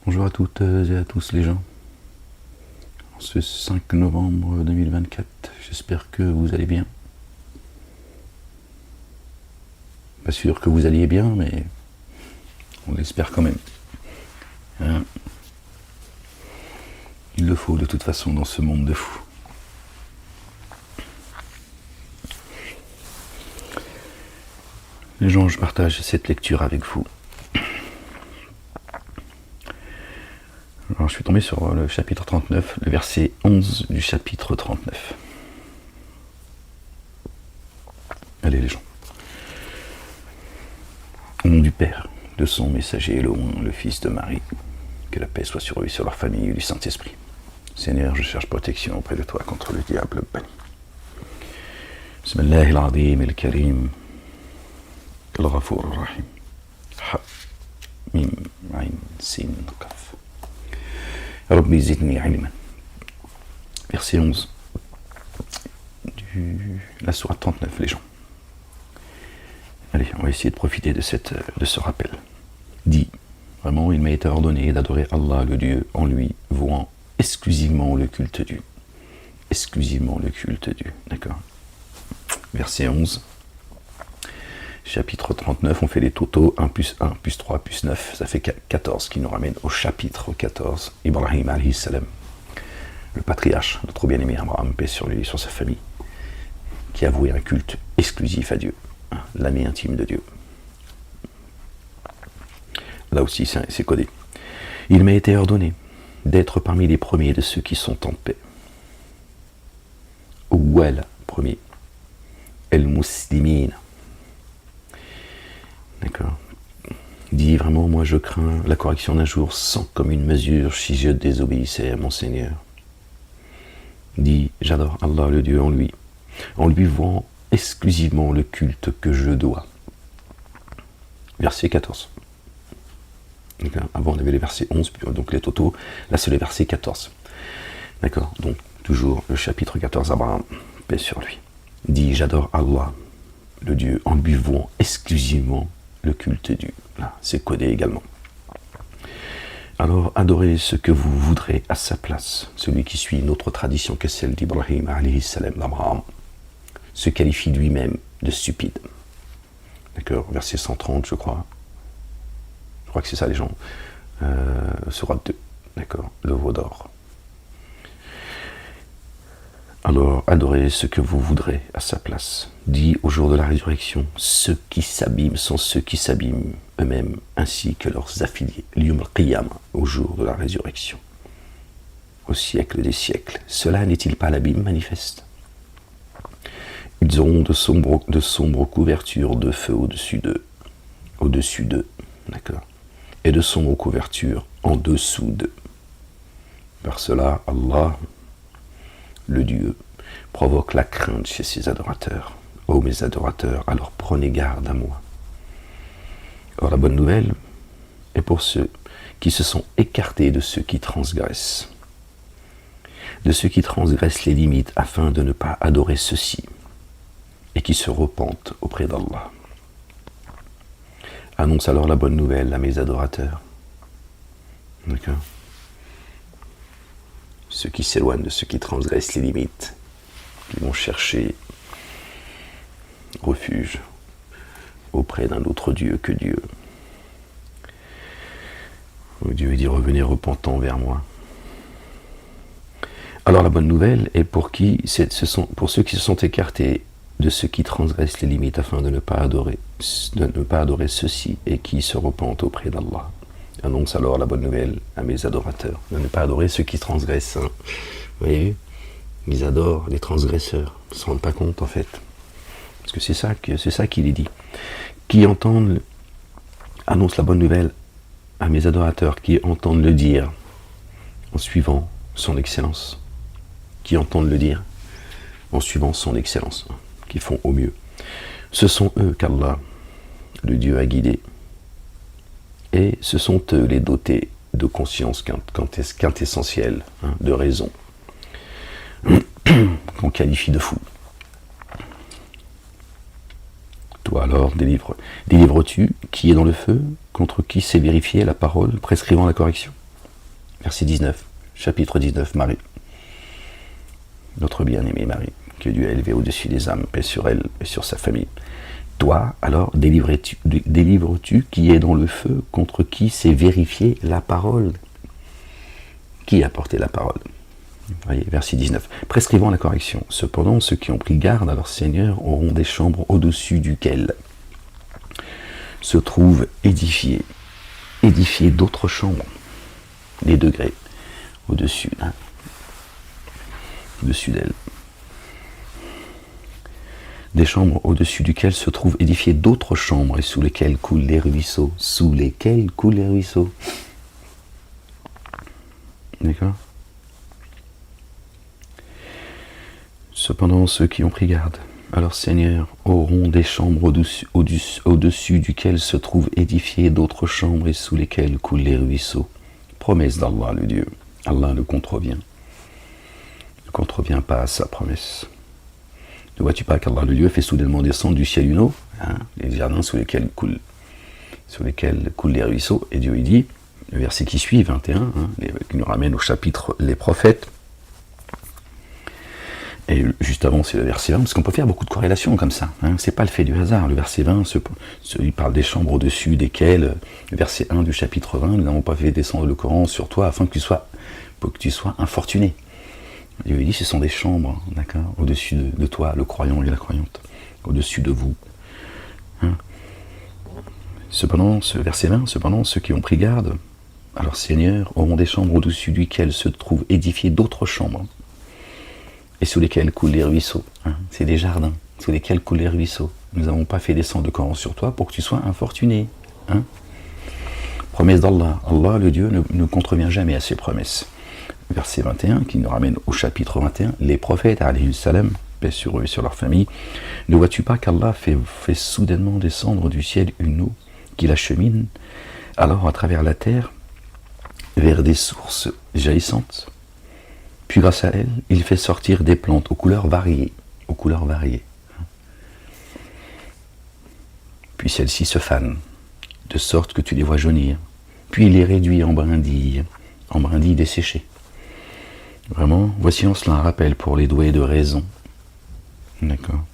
Bonjour à toutes et à tous les gens. En ce 5 novembre 2024, j'espère que vous allez bien. Pas sûr que vous alliez bien, mais on l'espère quand même. Hein, il le faut de toute façon dans ce monde de fous. Les gens, je partage cette lecture avec vous. Alors, je suis tombé sur le chapitre 39, le verset 11 du chapitre 39. Allez les gens. Au nom du Père, de son messager Elohim, le Fils de Marie, que la paix soit sur eux et sur leur famille et du Saint-Esprit. Seigneur, je cherche protection auprès de toi contre le diable banni. Bismillah al-Azim al-Karim, al-Ghafour al-Rahim. Ha, mim, ayn, sin, qaf. Rabbi zidni ilman. Verset 11 de la sourate 39, les gens. Allez, on va essayer de profiter de ce rappel. Dit, vraiment, il m'a été ordonné d'adorer Allah, le Dieu, en lui, vouant exclusivement le culte dû. Exclusivement le culte dû, d'accord. Verset 11. Chapitre 39, on fait les totaux, 1 plus 1 plus 3 plus 9, ça fait 14, qui nous ramène au chapitre 14, Ibrahim alayhi salam, le patriarche, notre bien-aimé Abraham, paix sur lui et sur sa famille, qui a voué un culte exclusif à Dieu, l'ami intime de Dieu. Là aussi, c'est codé. Il m'a été ordonné d'être parmi les premiers de ceux qui sont en paix. Oual, premier. El-Muslimin. D'accord. Dit vraiment, moi je crains la correction d'un jour sans commune mesure si je désobéissais à mon Seigneur. Dit, j'adore Allah le Dieu en lui vouant exclusivement le culte que je dois. Verset 14. D'accord. Avant on avait les versets 11, puis donc les totaux, là c'est le verset 14. D'accord, donc toujours le chapitre 14, Abraham, paix sur lui. Dit, j'adore Allah, le Dieu, en lui vouant exclusivement le culte dû. Là, c'est codé également. Alors, adorez ce que vous voudrez à sa place. Celui qui suit une autre tradition que celle d'Ibrahim, alayhi salam, d'Abraham, se qualifie lui-même de stupide. D'accord, verset 130, je crois. Je crois que c'est ça, les gens. Sourate 2, d'accord, le veau d'or. Alors, adorez ce que vous voudrez à sa place. Dit au jour de la résurrection, ceux qui s'abîment sont ceux qui s'abîment eux-mêmes, ainsi que leurs affiliés. L'yum al-qiyam, au jour de la résurrection. Au siècle des siècles. Cela n'est-il pas l'abîme manifeste? Ils auront de sombres couvertures de feu au-dessus d'eux, d'accord, et de sombres couvertures en dessous d'eux. Par cela, Allah, le Dieu, provoque la crainte chez ses adorateurs. Ô mes adorateurs, alors prenez garde à moi. Or la bonne nouvelle est pour ceux qui se sont écartés de ceux qui transgressent. De ceux qui transgressent les limites afin de ne pas adorer ceux-ci et qui se repentent auprès d'Allah. Annonce alors la bonne nouvelle à mes adorateurs. D'accord ? Ceux qui s'éloignent de ceux qui transgressent les limites, qui vont chercher refuge auprès d'un autre Dieu que Dieu. Dieu dit, revenez repentant vers moi. Alors la bonne nouvelle est pour ceux qui se sont écartés de ceux qui transgressent les limites afin de ne pas adorer ceux-ci et qui se repentent auprès d'Allah. Annonce alors la bonne nouvelle à mes adorateurs, de ne pas adorer ceux qui transgressent. Hein. Vous voyez, ils adorent les transgresseurs, ils ne se rendent pas compte en fait. Parce que c'est ça qu'il est dit. Qui entendent, annonce la bonne nouvelle à mes adorateurs, qui entendent le dire en suivant son excellence. Qui entendent le dire en suivant son excellence, hein, qui font au mieux. Ce sont eux qu'Allah, le Dieu, a guidés. Et ce sont eux les dotés de conscience quintessentielle, hein, de raison, qu'on qualifie de fous. Toi alors, délivres-tu qui est dans le feu, contre qui s'est vérifiée la parole prescrivant la correction? verset 19, chapitre 19, Marie, notre bien-aimée Marie, que Dieu a élevée au-dessus des âmes, paix sur elle et sur sa famille. Toi, alors, délivres-tu qui est dans le feu, contre qui s'est vérifiée la parole? Qui a porté la parole? Voyez, verset 19. Prescrivant la correction. Cependant, ceux qui ont pris garde à leur Seigneur auront des chambres au-dessus duquel se trouvent édifiées d'autres chambres, des degrés au-dessus, au-dessus d'elles. Des chambres au-dessus duquel se trouvent édifiées d'autres chambres et sous lesquelles coulent les ruisseaux. Sous lesquels coulent les ruisseaux. D'accord? Cependant, ceux qui ont pris garde à leur Seigneur auront des chambres au-dessus duquel se trouvent édifiées d'autres chambres et sous lesquelles coulent les ruisseaux. Promesse d'Allah le Dieu. Allah ne contrevient pas à sa promesse. Ne vois-tu pas qu'Allah le Dieu fait soudainement descendre du ciel une eau, les jardins sous lesquels coulent les ruisseaux, et Dieu il dit, le verset qui suit, 21, qui nous ramène au chapitre Les prophètes, et juste avant c'est le verset 20, parce qu'on peut faire beaucoup de corrélations comme ça, c'est pas le fait du hasard. Le verset 20, il parle des chambres au-dessus desquelles, le verset 1 du chapitre 20, nous n'avons pas fait descendre le Coran sur toi afin que tu sois infortuné. Dieu dit, ce sont des chambres, d'accord, au-dessus de toi, le croyant et la croyante, au-dessus de vous. Cependant, ce verset 20, cependant, ceux qui ont pris garde à leur Seigneur auront des chambres au-dessus duquel se trouvent édifiées d'autres chambres, et sous lesquelles coulent les ruisseaux. C'est des jardins, sous lesquels coulent les ruisseaux. Nous n'avons pas fait descendre le Coran sur toi pour que tu sois infortuné. Promesse d'Allah. Allah, le Dieu, ne contrevient jamais à ses promesses. Verset 21, qui nous ramène au chapitre 21, les prophètes, alayhi salam, paix sur eux et sur leur famille, ne vois-tu pas qu'Allah fait soudainement descendre du ciel une eau qui l'achemine alors à travers la terre vers des sources jaillissantes, puis grâce à elle, il fait sortir des plantes aux couleurs variées, puis celles-ci se fanent, de sorte que tu les vois jaunir, puis il les réduit en brindilles desséchées. Vraiment, voici en cela un rappel pour les doués de raison. D'accord.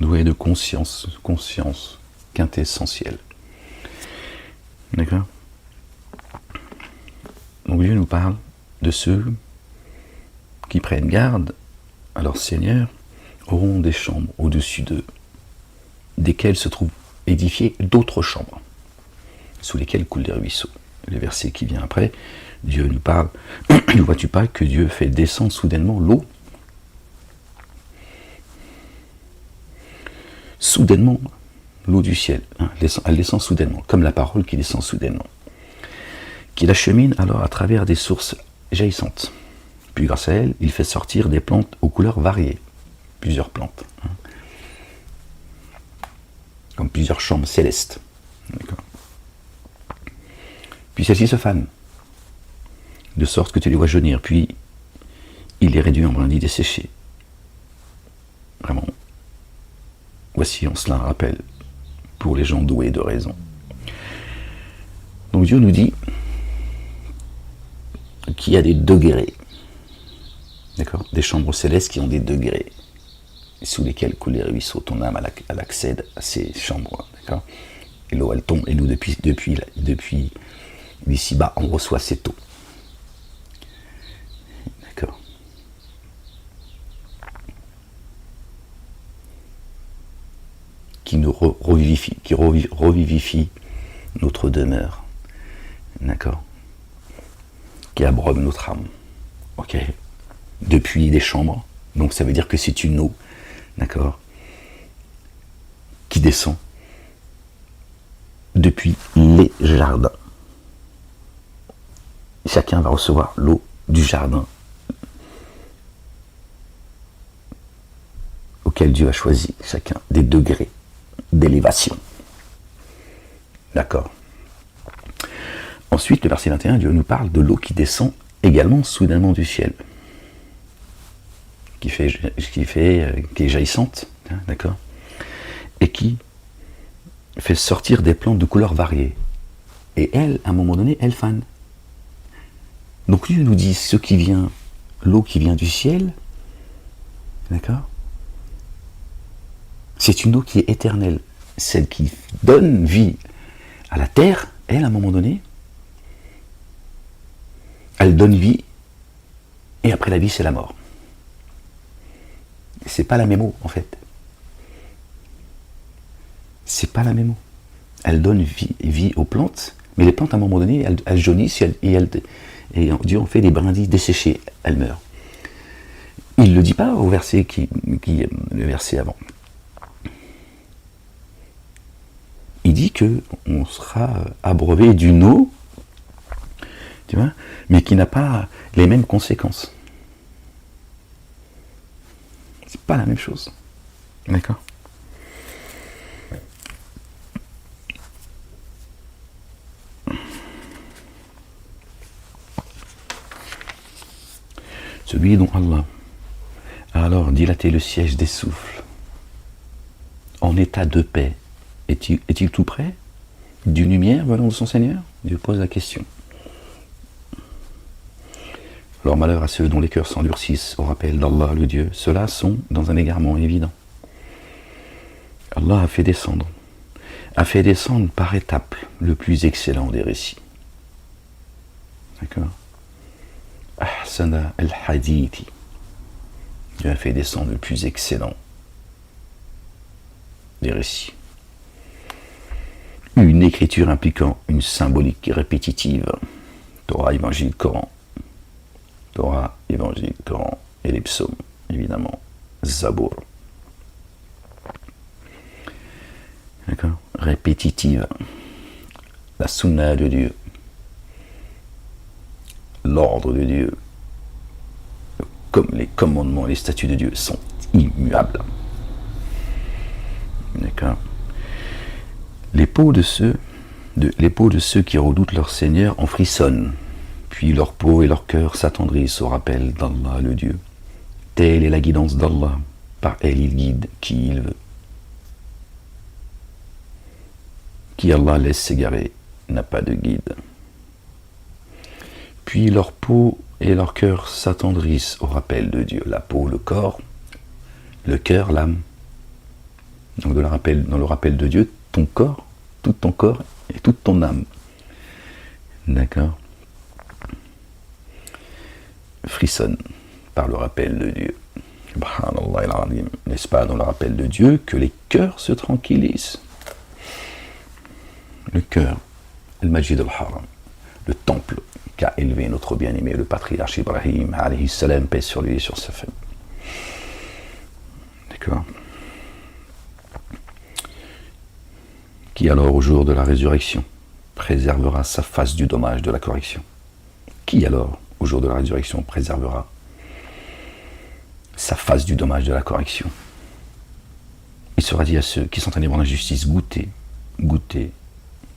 Doués de conscience quintessentielle. D'accord. Donc Dieu nous parle de ceux qui prennent garde à leur Seigneur auront des chambres au-dessus d'eux, desquelles se trouvent édifiées d'autres chambres, sous lesquelles coulent des ruisseaux. Le verset qui vient après, Dieu nous parle, ne vois-tu pas que Dieu fait descendre soudainement l'eau? Soudainement, l'eau du ciel, elle descend soudainement, comme la parole qui descend soudainement, qui l'achemine alors à travers des sources jaillissantes. Puis grâce à elle, il fait sortir des plantes aux couleurs variées, plusieurs plantes, comme plusieurs chambres célestes. D'accord. Puis celles-ci se fanent, de sorte que tu les vois jaunir, puis il les réduit en brindilles desséchées. Vraiment, voici en cela un rappel pour les gens doués de raison. Donc Dieu nous dit qu'il y a des degrés, d'accord, des chambres célestes qui ont des degrés, sous lesquels coulent les ruisseaux. Ton âme, elle accède à ces chambres, d'accord, et l'eau, elle tombe, et nous, depuis d'ici-bas, on reçoit cette eau. D'accord. Qui nous revivifie notre demeure. D'accord. Qui abreuve notre âme. Ok. Depuis des chambres. Donc ça veut dire que c'est une eau. D'accord. Qui descend depuis les jardins. Chacun va recevoir l'eau du jardin auquel Dieu a choisi chacun des degrés d'élévation. D'accord. Ensuite, le verset 21, Dieu nous parle de l'eau qui descend également soudainement du ciel, qui est jaillissante, d'accord, et qui fait sortir des plantes de couleurs variées. Et elle, à un moment donné, elle fane. Donc Dieu nous dit ce qui vient, l'eau qui vient du ciel, d'accord? C'est une eau qui est éternelle. Celle qui donne vie à la terre, elle, à un moment donné, elle donne vie, et après la vie, c'est la mort. C'est pas la même eau, en fait. C'est pas la même eau. Elle donne vie aux plantes, mais les plantes, à un moment donné, elles jaunissent et Dieu en fait des brindilles desséchées, elles meurent. Il ne le dit pas au verset le verset avant. Il dit qu'on sera abreuvé d'une eau, tu vois, mais qui n'a pas les mêmes conséquences. C'est pas la même chose. D'accord? Celui dont Allah a alors dilaté le siège des souffles, en état de paix, est-il tout près d'une lumière venant de son Seigneur? Dieu pose la question. Alors malheur à ceux dont les cœurs s'endurcissent au rappel d'Allah le Dieu, ceux-là sont dans un égarement évident. Allah a fait descendre par étapes le plus excellent des récits. D'accord? Ahsana al-Hadithi. Dieu a fait descendre le plus excellent des récits. Une écriture impliquant une symbolique répétitive. Torah, Évangile, Coran. Torah, Évangile, Coran et les psaumes, évidemment. Zabour. D'accord? Répétitive. La sunna de Dieu. L'ordre de Dieu. Comme les commandements et les statuts de Dieu sont immuables. D'accord? Les peaux de ceux qui redoutent leur Seigneur en frissonnent, puis leur peau et leur cœur s'attendrissent au rappel d'Allah le Dieu. Telle est la guidance d'Allah, par elle il guide qui il veut. Qui Allah laisse s'égarer n'a pas de guide. Puis leur peau et leur cœur s'attendrissent au rappel de Dieu. La peau, le corps, le cœur, l'âme. Donc dans le rappel de Dieu, ton corps, tout ton corps et toute ton âme. D'accord? Frissonne par le rappel de Dieu. Subhanallah al-Azim. N'est-ce pas dans le rappel de Dieu que les cœurs se tranquillisent? Le cœur, al-Majid al-Haram, le temple qu'a élevé notre bien-aimé, le patriarche Ibrahim, alayhi salam, paix sur lui et sur sa famille. D'accord? Qui alors, au jour de la résurrection, préservera sa face du dommage de la correction? Qui alors, au jour de la résurrection, préservera sa face du dommage de la correction? Il sera dit à ceux qui sont allés voir la justice, goûtez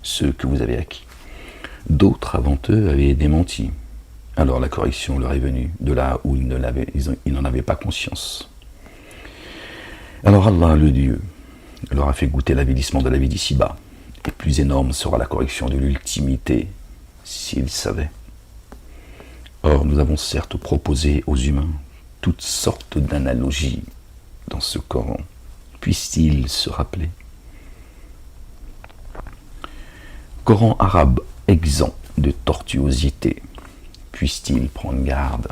ce que vous avez acquis. D'autres avant eux avaient démenti. Alors la correction leur est venue de là où ils n'en avaient pas conscience. Alors Allah, le Dieu, leur a fait goûter l'avilissement de la vie d'ici-bas. Et plus énorme sera la correction de l'ultimité, s'ils savaient. Or, nous avons certes proposé aux humains toutes sortes d'analogies dans ce Coran. Puissent-ils se rappeler? Coran arabe exempt de tortuosité. Puisse-t-il prendre garde?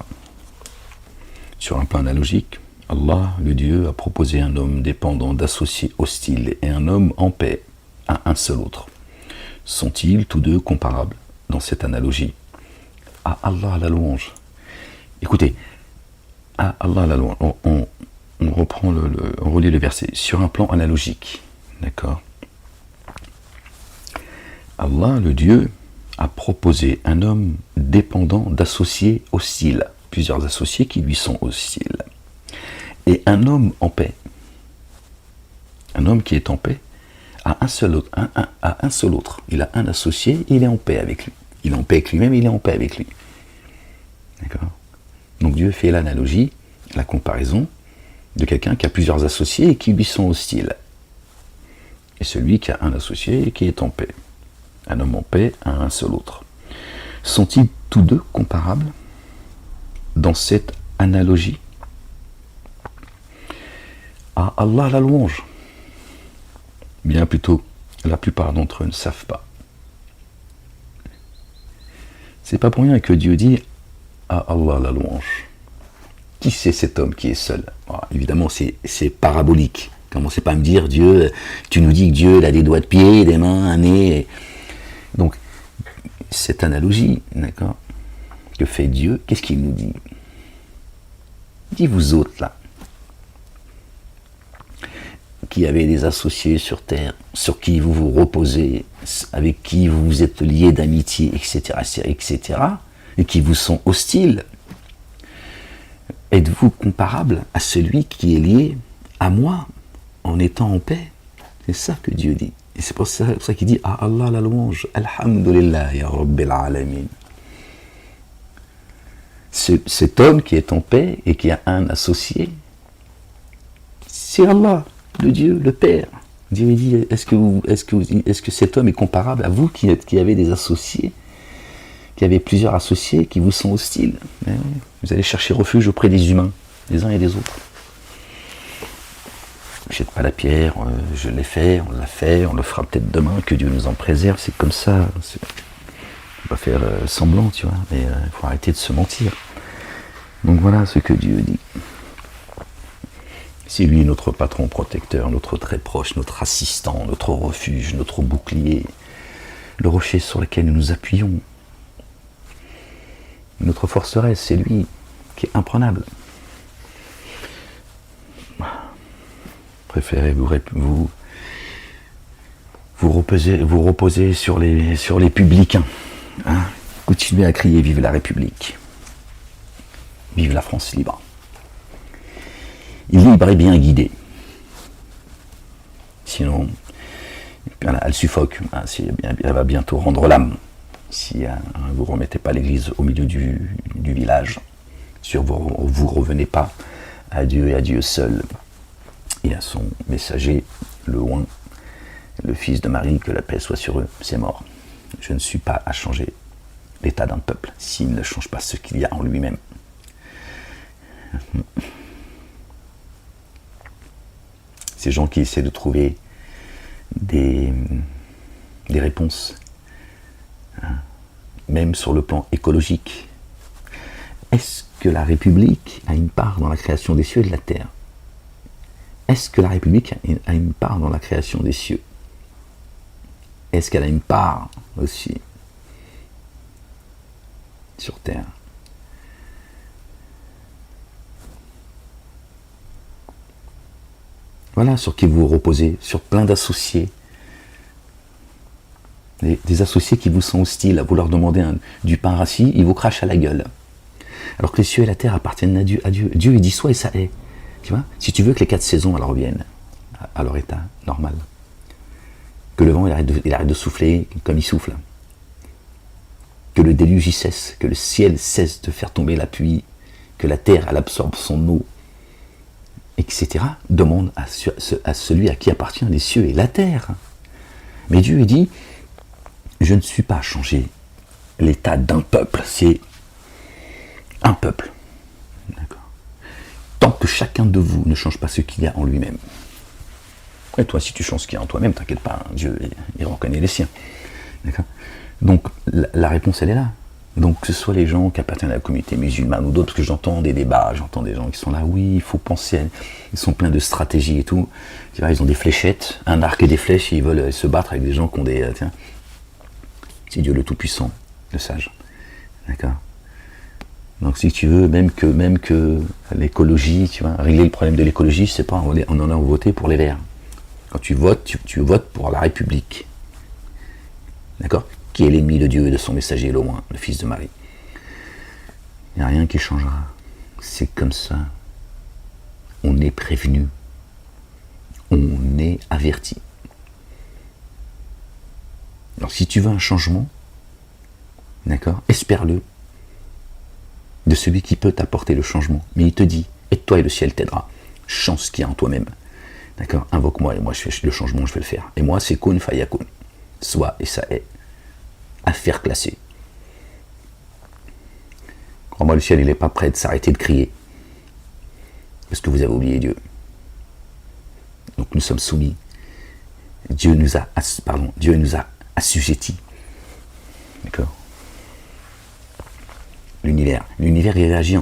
Sur un plan analogique, Allah, le Dieu, a proposé un homme dépendant d'associés hostiles et un homme en paix à un seul autre. Sont-ils tous deux comparables dans cette analogie? À Allah la louange. Écoutez, à Allah la louange. On relit le verset sur un plan analogique. D'accord? Allah, le Dieu, a proposé un homme dépendant d'associés hostiles, plusieurs associés qui lui sont hostiles, et un homme en paix. Un homme qui est en paix a un seul autre. Il a un associé et il est en paix avec lui. Il est en paix avec lui-même et il est en paix avec lui. D'accord? Donc Dieu fait l'analogie, la comparaison de quelqu'un qui a plusieurs associés et qui lui sont hostiles. Et celui qui a un associé et qui est en paix. Un homme en paix a un seul autre. Sont-ils tous deux comparables dans cette analogie à Allah la louange. Bien plutôt, la plupart d'entre eux ne savent pas. C'est pas pour rien que Dieu dit à Allah la louange. Qui c'est cet homme qui est seul? Alors, évidemment, c'est parabolique. Commencez pas à me dire, Dieu, tu nous dis que Dieu il a des doigts de pied, des mains, un nez. Donc, cette analogie, d'accord, que fait Dieu, qu'est-ce qu'il nous dit? Il dit, vous autres, là, qui avez des associés sur terre, sur qui vous vous reposez, avec qui vous vous êtes liés d'amitié, etc., etc., et qui vous sont hostiles, êtes-vous comparable à celui qui est lié à moi en étant en paix? C'est ça que Dieu dit. Et c'est pour ça qu'il dit à Allah la louange, Alhamdulillah ya Rabbil Alamin. Cet homme qui est en paix et qui a un associé, c'est Allah, le Dieu, le Père. Dieu dit, est-ce que cet homme est comparable à vous qui avez des associés, qui avez plusieurs associés qui vous sont hostiles? Vous allez chercher refuge auprès des humains, des uns et des autres. Je jette pas la pierre, je l'ai fait, on l'a fait, on le fera peut-être demain, que Dieu nous en préserve, c'est comme ça. On va faire semblant, tu vois, mais il faut arrêter de se mentir. Donc voilà ce que Dieu dit. C'est lui notre patron protecteur, notre très proche, notre assistant, notre refuge, notre bouclier, le rocher sur lequel nous nous appuyons. Notre forteresse, c'est lui qui est imprenable. Préférez vous reposer sur les publicains. Hein? Continuez à crier vive la République. Vive la France libre. Libre et bien guidée. Sinon, elle suffoque. Elle va bientôt rendre l'âme. Si vous ne remettez pas l'église au milieu du village. Si vous revenez pas à Dieu et à Dieu seul. Et à son messager, le oint, le fils de Marie, que la paix soit sur eux, c'est mort. Je ne suis pas à changer l'état d'un peuple s'il ne change pas ce qu'il y a en lui-même. Ces gens qui essaient de trouver des réponses, hein, même sur le plan écologique. Est-ce que la République a une part dans la création des cieux et de la terre? Est-ce que la République a une part dans la création des cieux? Est-ce qu'elle a une part aussi sur terre? Voilà sur qui vous reposez, sur plein d'associés. Des associés qui vous sont hostiles, vous leur demandez du pain rassis, ils vous crachent à la gueule. Alors que les cieux et la terre appartiennent à Dieu. Dieu, il dit soit et ça est. Tu vois, si tu veux que les 4 saisons elles reviennent à leur état normal, que le vent il arrête de souffler comme il souffle, que le déluge y cesse, que le ciel cesse de faire tomber la pluie, que la terre elle absorbe son eau, etc., demande à celui à qui appartient les cieux et la terre. Mais Dieu il dit, je ne suis pas à changer l'état d'un peuple, c'est un peuple. D'accord. Tant que chacun de vous ne change pas ce qu'il y a en lui-même. Et toi, si tu changes ce qu'il y a en toi-même, t'inquiète pas, hein, Dieu, il reconnaît les siens. D'accord. Donc, la réponse, elle est là. Donc, que ce soit les gens qui appartiennent à la communauté musulmane ou d'autres, parce que j'entends des débats, j'entends des gens qui sont là, oui, il faut penser, ils sont pleins de stratégies et tout. Tu vois, ils ont des fléchettes, un arc et des flèches, et ils veulent se battre avec des gens qui ont des... Tiens, c'est Dieu le Tout-Puissant, le Sage. D'accord. Donc si tu veux, même que l'écologie, tu vois, régler le problème de l'écologie, c'est pas on en a voté pour les Verts. Quand tu votes, tu votes pour la République. D'accord? Qui est l'ennemi de Dieu et de son messager, le oint, le fils de Marie. Il n'y a rien qui changera. C'est comme ça. On est prévenu. On est averti. Alors si tu veux un changement, d'accord, espère-le de celui qui peut t'apporter le changement. Mais il te dit, aide-toi et le ciel t'aidera. Change ce qu'il y a en toi-même. D'accord, invoque-moi et moi je fais le changement, je vais le faire. Et moi c'est kun fayakun. Soit et ça est. Affaire classée. Crois-moi, le ciel, il n'est pas prêt de s'arrêter de crier. Parce que vous avez oublié Dieu. Donc nous sommes soumis. Dieu nous a assujettis. D'accord? L'univers il réagit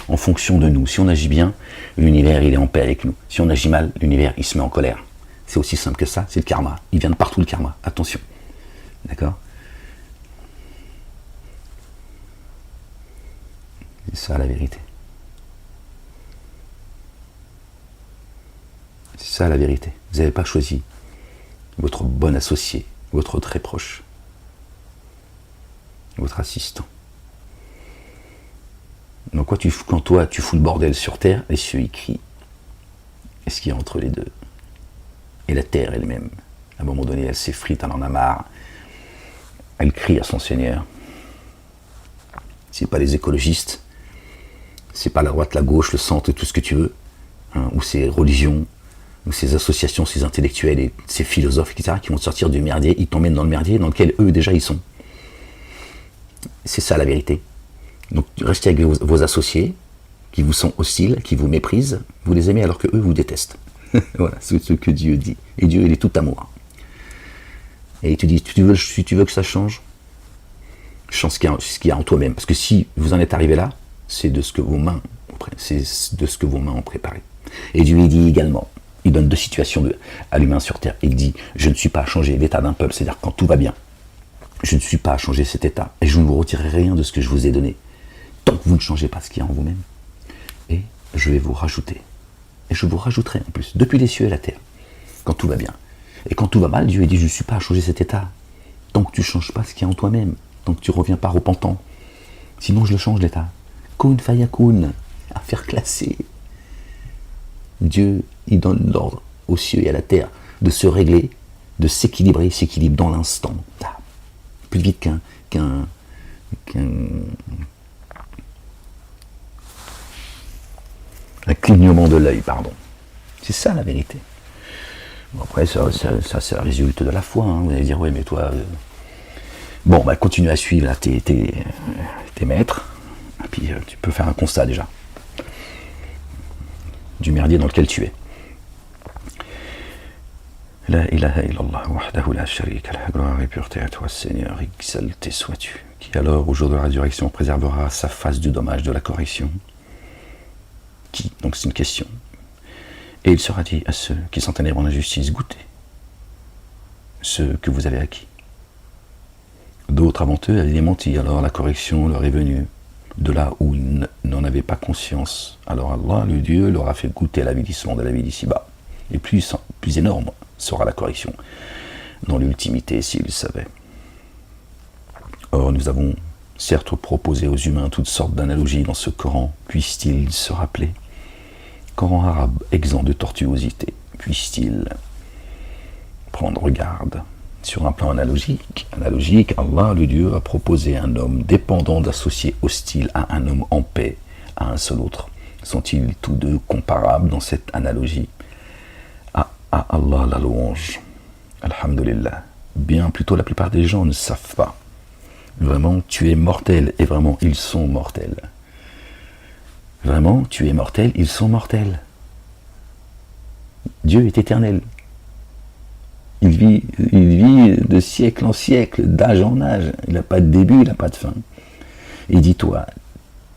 en fonction de nous. Si on agit bien, l'univers il est en paix avec nous. Si on agit mal, l'univers il se met en colère. C'est aussi simple que ça, c'est le karma. Il vient de partout le karma, attention. D'accord? C'est ça la vérité. C'est ça la vérité. Vous n'avez pas choisi votre bon associé, votre très proche, votre assistant. Donc quand toi tu fous le bordel sur terre, les cieux ils crient. Et ce qu'il y a entre les deux? Et la terre elle-même, à un moment donné, elle s'effrite, elle en a marre. Elle crie à son Seigneur. C'est pas les écologistes, c'est pas la droite, la gauche, le centre, tout ce que tu veux, hein, ou ces religions, ou ces associations, ces intellectuels et ces philosophes, etc., qui vont sortir du merdier, ils t'emmènent dans le merdier dans lequel eux déjà ils sont. C'est ça la vérité. Donc restez avec vos associés, qui vous sont hostiles, qui vous méprisent, vous les aimez alors que eux vous détestent. Voilà, c'est ce que Dieu dit. Et Dieu, il est tout amour. Et tu dis, si tu veux que ça change, change ce qu'il y a en toi-même. Parce que si vous en êtes arrivé là, c'est de ce que vos mains ont préparé. Et Dieu, il dit également, il donne deux situations à l'humain sur terre. Il dit, je ne suis pas à changer l'état d'un peuple, c'est-à-dire quand tout va bien. Je ne suis pas à changer cet état. Et je ne vous retirerai rien de ce que je vous ai donné. Tant que vous ne changez pas ce qu'il y a en vous-même. Et je vais vous rajouter. Et je vous rajouterai en plus, depuis les cieux et la terre, quand tout va bien. Et quand tout va mal, Dieu dit, je ne suis pas à changer cet état. Tant que tu ne changes pas ce qu'il y a en toi-même. Tant que tu ne reviens pas repentant. Sinon, je le change l'état. Kun fayakun, à faire classer. Dieu, il donne l'ordre aux cieux et à la terre de se régler, de s'équilibrer, il s'équilibre dans l'instant. Plus vite qu'un clignement de l'œil, pardon. C'est ça la vérité. Bon, après, ça résulte de la foi. Hein. Vous allez dire, ouais, mais toi... Bon, bah, continue à suivre là, tes maîtres. Et puis, tu peux faire un constat déjà. Du merdier dans lequel tu es. La ilaha illallah, wahdahu la sharika lah, gloire et pureté à toi, Seigneur, exalté sois-tu, qui alors, au jour de la résurrection, préservera sa face du dommage de la correction. Qui? Donc c'est une question. Et il sera dit à ceux qui sont ténèbres en injustice, goûtez ce que vous avez acquis. D'autres avant eux avaient menti, alors la correction leur est venue de là où ils n'en avaient pas conscience. Alors Allah, le Dieu, leur a fait goûter l'avilissement de la vie d'ici-bas. Et plus énorme sera la correction dans l'ultimité s'ils savaient. Or, nous avons certes proposé aux humains toutes sortes d'analogies dans ce Coran, puissent-ils se rappeler? Coran arabe exempt de tortuosité, puisse-t-il prendre garde? Sur un plan analogique, Allah, le Dieu, a proposé un homme dépendant d'associés hostiles à un homme en paix, à un seul autre. Sont-ils tous deux comparables dans cette analogie? À Allah la louange. Alhamdulillah. Bien plutôt la plupart des gens ne savent pas. Vraiment, tu es mortel, et vraiment, ils sont mortels. Vraiment, tu es mortel, ils sont mortels. Dieu est éternel. Il vit de siècle en siècle, d'âge en âge. Il n'a pas de début, il n'a pas de fin. Et dis-toi,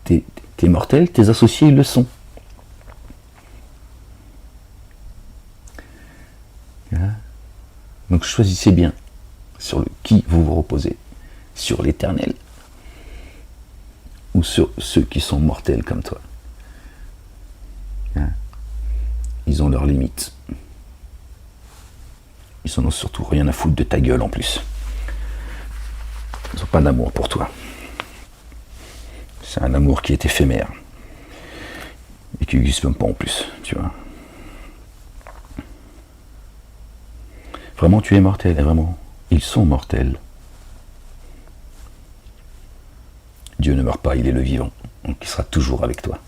t'es mortel, tes associés, ils le sont. Donc choisissez bien sur qui vous vous reposez. Sur l'éternel ou sur ceux qui sont mortels comme toi. Ils ont leurs limites. Ils n'en ont surtout rien à foutre de ta gueule en plus. Ils n'ont pas d'amour pour toi. C'est un amour qui est éphémère. Et qui n'existe même pas en plus, tu vois. Vraiment, tu es mortel, et vraiment, ils sont mortels. Dieu ne meurt pas, il est le vivant, donc il sera toujours avec toi.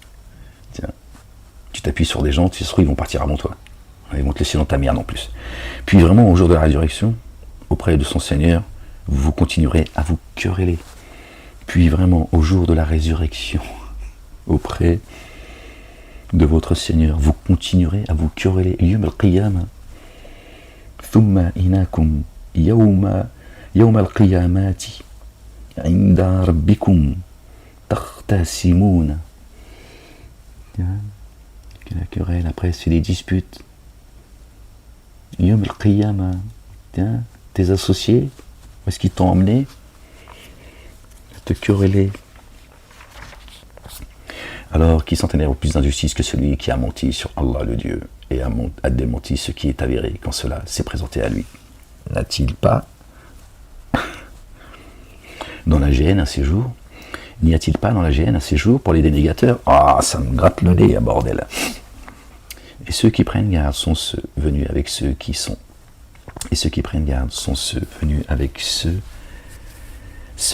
Tiens, tu t'appuies sur des gens, tu sais, ils vont partir avant toi. Ils vont te laisser dans ta merde en plus. Puis vraiment, au jour de la résurrection, auprès de son Seigneur, vous continuerez à vous quereller. Puis vraiment, au jour de la résurrection, auprès de votre Seigneur. Vous continuerez à vous quereller. Yawm al-qiyamah. Thumma inakum yawm al-qiyamati inda rabbikum takhtasimuna. La querelle, après c'est des disputes. Yawm al-qiyamah. Tes associés, où est-ce qu'ils t'ont emmené à te quereller? Alors, qui s'entraînera au plus d'injustice que celui qui a menti sur Allah le Dieu et a démenti ce qui est avéré quand cela s'est présenté à lui? N'a-t-il pas dans la GN un séjour? N'y a-t-il pas dans la GN un séjour pour les dénégateurs? Ah, ça me gratte le nez, bordel. Et ceux qui prennent garde sont ceux venus avec ceux qui sont. Et ceux qui prennent garde sont ceux venus avec ce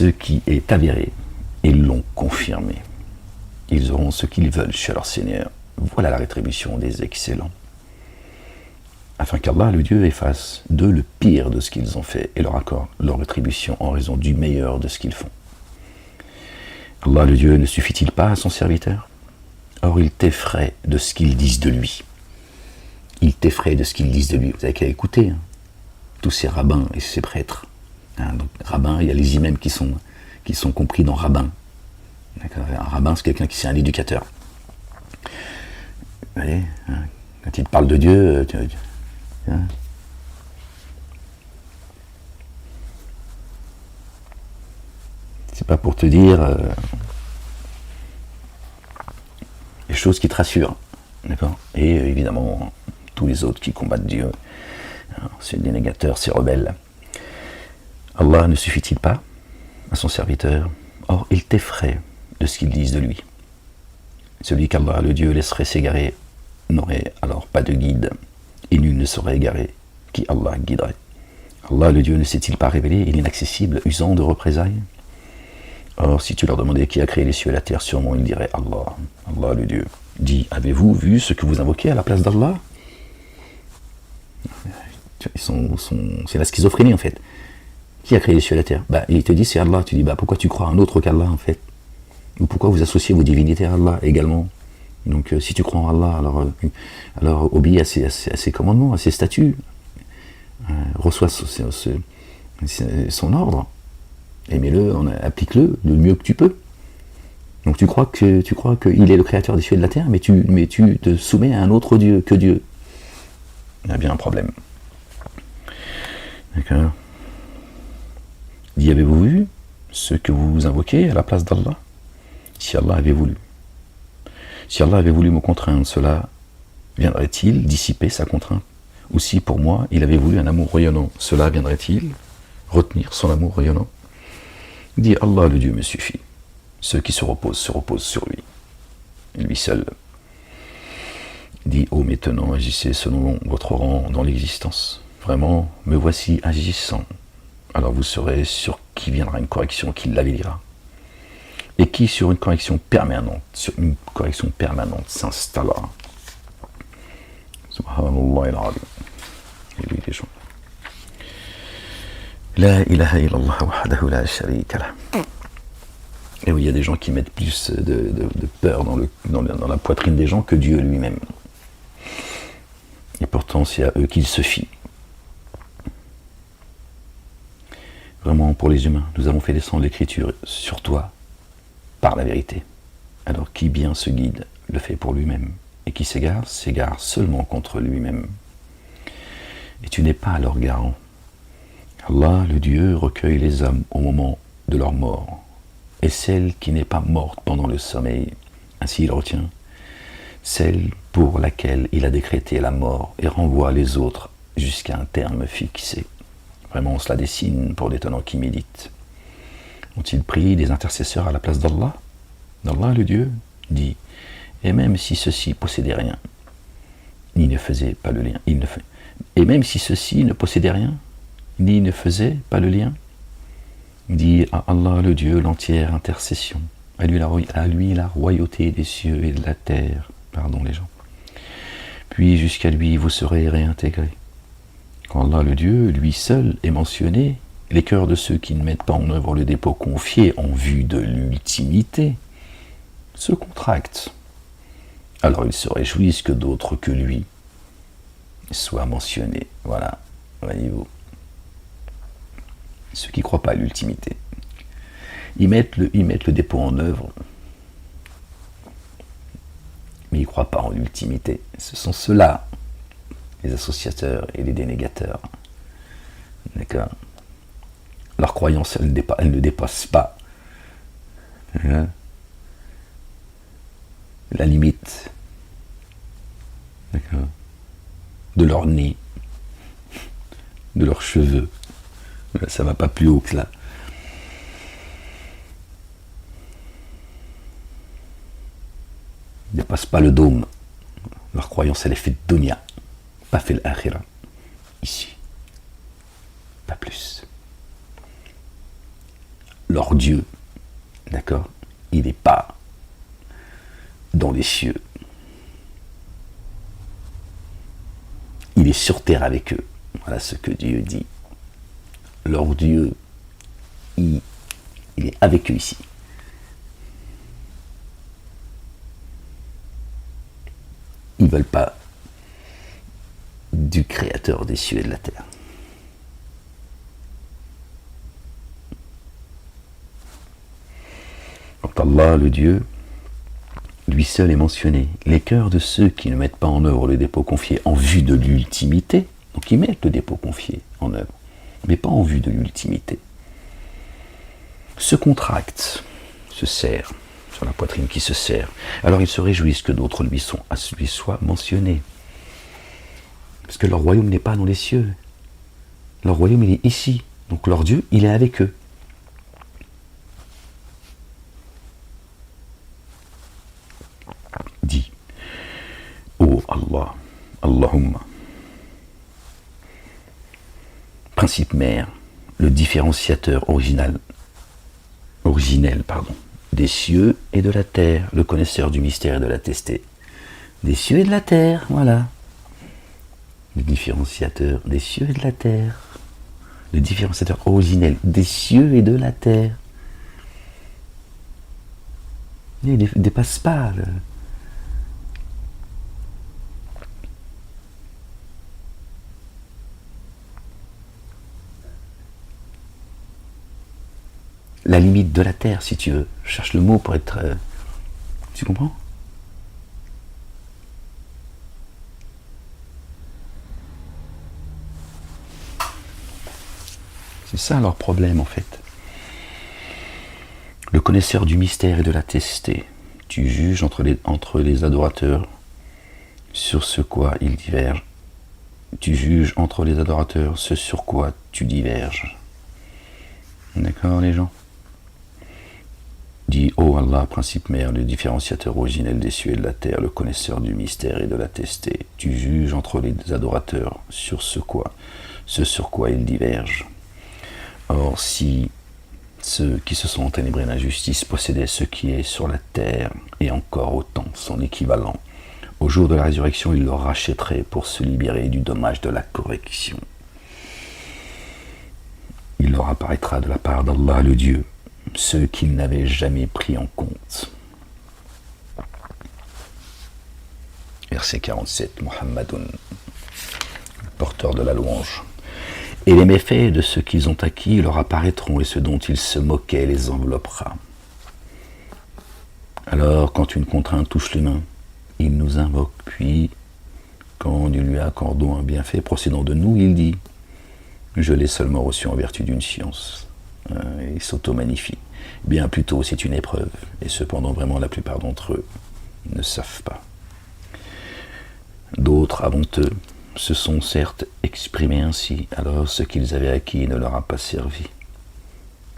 qui est avéré et l'ont confirmé. Ils auront ce qu'ils veulent chez leur Seigneur. Voilà la rétribution des excellents. Afin qu'Allah, le Dieu, efface d'eux le pire de ce qu'ils ont fait et leur accorde leur rétribution en raison du meilleur de ce qu'ils font. Allah, le Dieu, ne suffit-il pas à son serviteur? Or, il t'effraie de ce qu'ils disent de lui. Il t'effraie de ce qu'ils disent de lui. Vous n'avez qu'à écouter tous ces rabbins et ces prêtres. Donc, rabbin, il y a les imams qui sont compris dans rabbin. Un rabbin, c'est quelqu'un qui c'est un éducateur. Vous voyez, quand il parle de Dieu, c'est pas pour te dire les choses qui te rassurent, d'accord? Et évidemment, tous les autres qui combattent Dieu, ces dénégateurs, ces rebelles. Allah ne suffit-il pas à son serviteur? Or, il t'effraie de ce qu'ils disent de lui. Celui qu'Allah, le Dieu, laisserait s'égarer n'aurait alors pas de guide, et nul ne saurait égarer qui Allah guiderait. Allah, le Dieu, ne s'est-il pas révélé? Il est inaccessible, usant de représailles. Or, si tu leur demandais qui a créé les cieux et la terre, sûrement ils diraient Allah, Allah, le Dieu. Dis, avez-vous vu ce que vous invoquez à la place d'Allah? C'est la schizophrénie en fait. Qui a créé les cieux et la terre? Il te dit c'est Allah. Tu dis pourquoi tu crois à un autre qu'Allah en fait? Ou pourquoi vous associez vos divinités à Allah également? Donc si tu crois en Allah, alors obéis à ses commandements, à ses statuts, reçois son ordre, aimez-le, applique-le le mieux que tu peux. Donc tu crois qu'il est le créateur des cieux et de la terre, mais tu te soumets à un autre Dieu que Dieu. Il y a bien un problème. D'accord. Dis, avez-vous vu ce que vous invoquez à la place d'Allah? Si Allah avait voulu. Si Allah avait voulu me contraindre, cela viendrait-il dissiper sa contrainte? Ou si pour moi, il avait voulu un amour rayonnant, cela viendrait-il retenir son amour rayonnant? Dis, Allah le Dieu me suffit. Ceux qui se reposent sur lui. Lui seul. Dis, ô maintenant, agissez selon votre rang dans l'existence. Vraiment, me voici agissant. Alors vous saurez sur qui viendra une correction qui l'avilira. Et qui sur une correction permanente s'installera. Subhanallah al-azim. Et lui, les gens. La ilaha illallah wahdahu la sharika lah. Et oui, il y a des gens qui mettent plus de peur dans la poitrine des gens que Dieu lui-même. Et pourtant, c'est à eux qu'il se fie. Vraiment, pour les humains, nous avons fait descendre l'écriture sur toi par la vérité. Alors qui bien se guide, le fait pour lui-même. Et qui s'égare seulement contre lui-même. Et tu n'es pas leur garant. Allah, le Dieu, recueille les âmes au moment de leur mort. Et celle qui n'est pas morte pendant le sommeil, ainsi il retient, celle pour laquelle il a décrété la mort et renvoie les autres jusqu'à un terme fixé. Vraiment, cela dessine pour l'étonnant qui médite. Ont-ils pris des intercesseurs à la place d'Allah? D'Allah, le Dieu, dit, et même si ceux-ci possédaient rien, ni ne faisaient pas le lien, et même si ceux-ci ne possédaient rien, ni ne faisaient pas le lien, dit à Allah, le Dieu, l'entière intercession, à lui la royauté des cieux et de la terre, pardon les gens. Puis jusqu'à lui vous serez réintégrés. Quand Allah, le Dieu, lui seul est mentionné, les cœurs de ceux qui ne mettent pas en œuvre le dépôt confié en vue de l'ultimité se contractent. Alors ils se réjouissent que d'autres que lui soient mentionnés. Voilà, voyez-vous. Ceux qui ne croient pas à l'ultimité. Ils mettent le dépôt en œuvre, mais ils ne croient pas en l'ultimité. Ce sont ceux-là, les associateurs et les dénégateurs. D'accord. Leur croyance, elle ne dépasse pas la limite, d'accord, de leur nez, de leurs cheveux. Ça ne va pas plus haut que là. Ils ne dépassent pas le dôme. Leur croyance, elle est faite de dunya, pas fait l'akhira. Ici. Pas plus. Leur Dieu, d'accord, il n'est pas dans les cieux. Il est sur terre avec eux. Voilà ce que Dieu dit. Leur Dieu, il est avec eux ici. Ils ne veulent pas du Créateur des cieux et de la terre. Donc Allah, le Dieu, lui seul est mentionné. Les cœurs de ceux qui ne mettent pas en œuvre le dépôt confié en vue de l'ultimité, donc ils mettent le dépôt confié en œuvre, mais pas en vue de l'ultimité, se contractent, se serrent, sur la poitrine qui se serre. Alors ils se réjouissent que d'autres lui soient mentionnés. Parce que leur royaume n'est pas dans les cieux. Leur royaume, il est ici. Donc leur Dieu, il est avec eux. Dis, ô Allah, Allahumma, principe mère, le différenciateur originel, des cieux et de la terre, le connaisseur du mystère et de l'attesté. Des cieux et de la terre, voilà. Le différenciateur des cieux et de la terre. Le différenciateur originel des cieux et de la terre. Il ne dépasse pas la limite de la terre, si tu veux. Je cherche le mot pour être... tu comprends ? C'est ça leur problème, en fait. Le connaisseur du mystère et de l'attesté. Tu juges entre les adorateurs sur ce quoi ils divergent. Tu juges entre les adorateurs ce sur quoi tu diverges. D'accord, les gens ? Dis, ô Allah, principe mère, le différenciateur originel des cieux et de la terre, le connaisseur du mystère et de l'attesté, tu juges entre les adorateurs sur ce sur quoi ils divergent. Or, si ceux qui se sont enténébrés d'injustice possédaient ce qui est sur la terre, et encore autant son équivalent, au jour de la résurrection, ils le rachèteraient pour se libérer du dommage de la correction. Il leur apparaîtra de la part d'Allah le Dieu, ceux qu'ils n'avaient jamais pris en compte. Verset 47, Muhammadun, le porteur de la louange. Et les méfaits de ce qu'ils ont acquis leur apparaîtront, et ce dont ils se moquaient les enveloppera. Alors, quand une contrainte touche l'humain, il nous invoque, puis, quand nous lui accordons un bienfait procédant de nous, il dit « Je l'ai seulement reçu en vertu d'une science ». Il s'auto-magnifie. Bien plutôt, c'est une épreuve, et cependant, vraiment, la plupart d'entre eux ne savent pas. D'autres, avant eux, se sont certes exprimés ainsi, alors ce qu'ils avaient acquis ne leur a pas servi.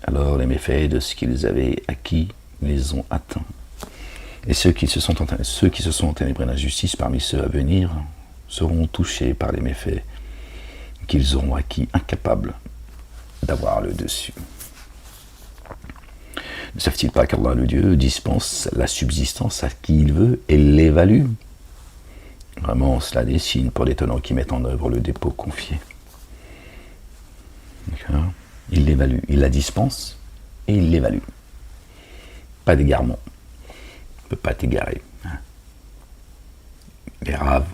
Alors les méfaits de ce qu'ils avaient acquis les ont atteints. Et ceux qui se sont enténébrés d'injustice parmi ceux à venir seront touchés par les méfaits qu'ils auront acquis, incapables d'avoir le dessus. Ne savent-ils pas qu'Allah le Dieu dispense la subsistance à qui il veut et l'évalue ? Vraiment, cela dessine pour les tenants qui mettent en œuvre le dépôt confié. D'accord ? Il l'évalue, il la dispense et il l'évalue. Pas d'égarement. ne peut pas t'égarer. Hein. Les raves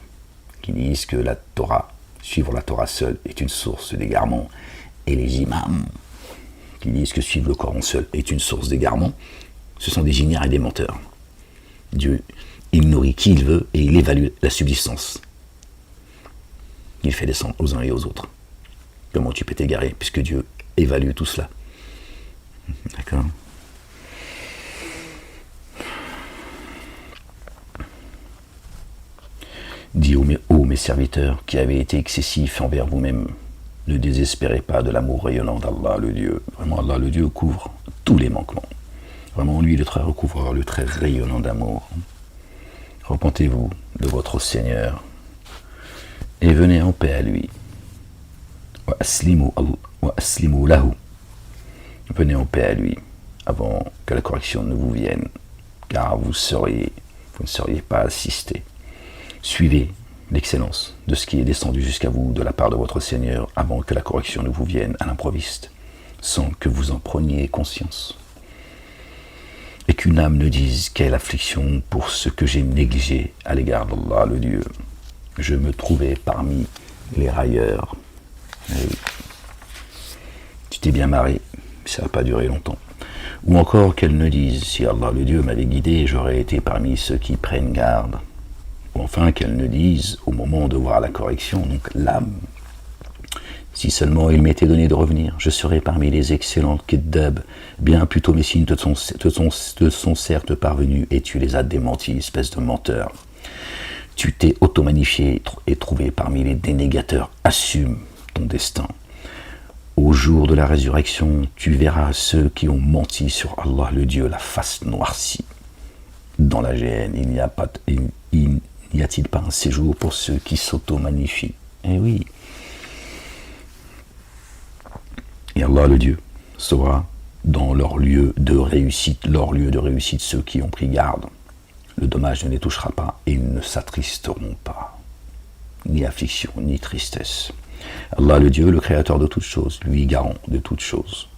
qui disent que la Torah, suivre la Torah seule est une source d'égarement, et les imams qui disent que suivre le Coran seul est une source d'égarement, ce sont des ignares et des menteurs. Dieu, il nourrit qui il veut et il évalue la subsistance. Il fait descendre aux uns et aux autres. Comment tu peux t'égarer puisque Dieu évalue tout cela? D'accord? Dis ô mes serviteurs qui avez été excessifs envers vous-même, ne désespérez pas de l'amour rayonnant d'Allah le Dieu. Vraiment, Allah le Dieu couvre tous les manquements. Vraiment, lui le très recouvreur, le très rayonnant d'amour. Repentez-vous de votre Seigneur et venez en paix à lui. Wa aslimu lahu. Venez en paix à lui avant que la correction ne vous vienne, car vous ne seriez pas assisté. Suivez l'excellence de ce qui est descendu jusqu'à vous de la part de votre Seigneur avant que la correction ne vous vienne à l'improviste, sans que vous en preniez conscience. Et qu'une âme ne dise quelle affliction pour ce que j'ai négligé à l'égard d'Allah le Dieu. Je me trouvais parmi les railleurs. Oui. Tu t'es bien marré, mais ça n'a pas duré longtemps. Ou encore qu'elle ne dise si Allah le Dieu m'avait guidé, j'aurais été parmi ceux qui prennent garde. Ou enfin qu'elle ne dise au moment de voir la correction, donc l'âme, si seulement il m'était donné de revenir, je serais parmi les excellentes Keddab, bien plutôt mes signes te sont certes parvenus et tu les as démentis, espèce de menteur. Tu t'es auto-magnifié et trouvé parmi les dénégateurs, assume ton destin. Au jour de la résurrection, tu verras ceux qui ont menti sur Allah le Dieu, la face noircie. Dans la géhenne, il n'y a-t-il pas un séjour pour ceux qui s'auto-magnifient? Eh oui. Et Allah le Dieu saura dans leur lieu de réussite ceux qui ont pris garde. Le dommage ne les touchera pas et ils ne s'attristeront pas. Ni affliction, ni tristesse. Allah le Dieu, le créateur de toutes choses, lui garant de toutes choses.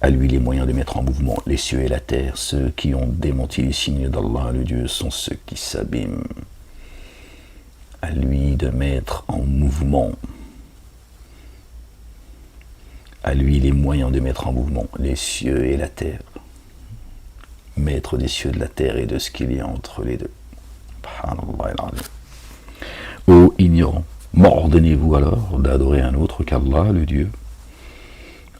À lui les moyens de mettre en mouvement les cieux et la terre. Ceux qui ont démenti les signes d'Allah le Dieu sont ceux qui s'abîment. À lui de mettre en mouvement. À lui les moyens de mettre en mouvement les cieux et la terre. Maître des cieux, de la terre et de ce qu'il y a entre les deux. Ô ignorants, m'ordonnez-vous alors d'adorer un autre qu'Allah, le Dieu?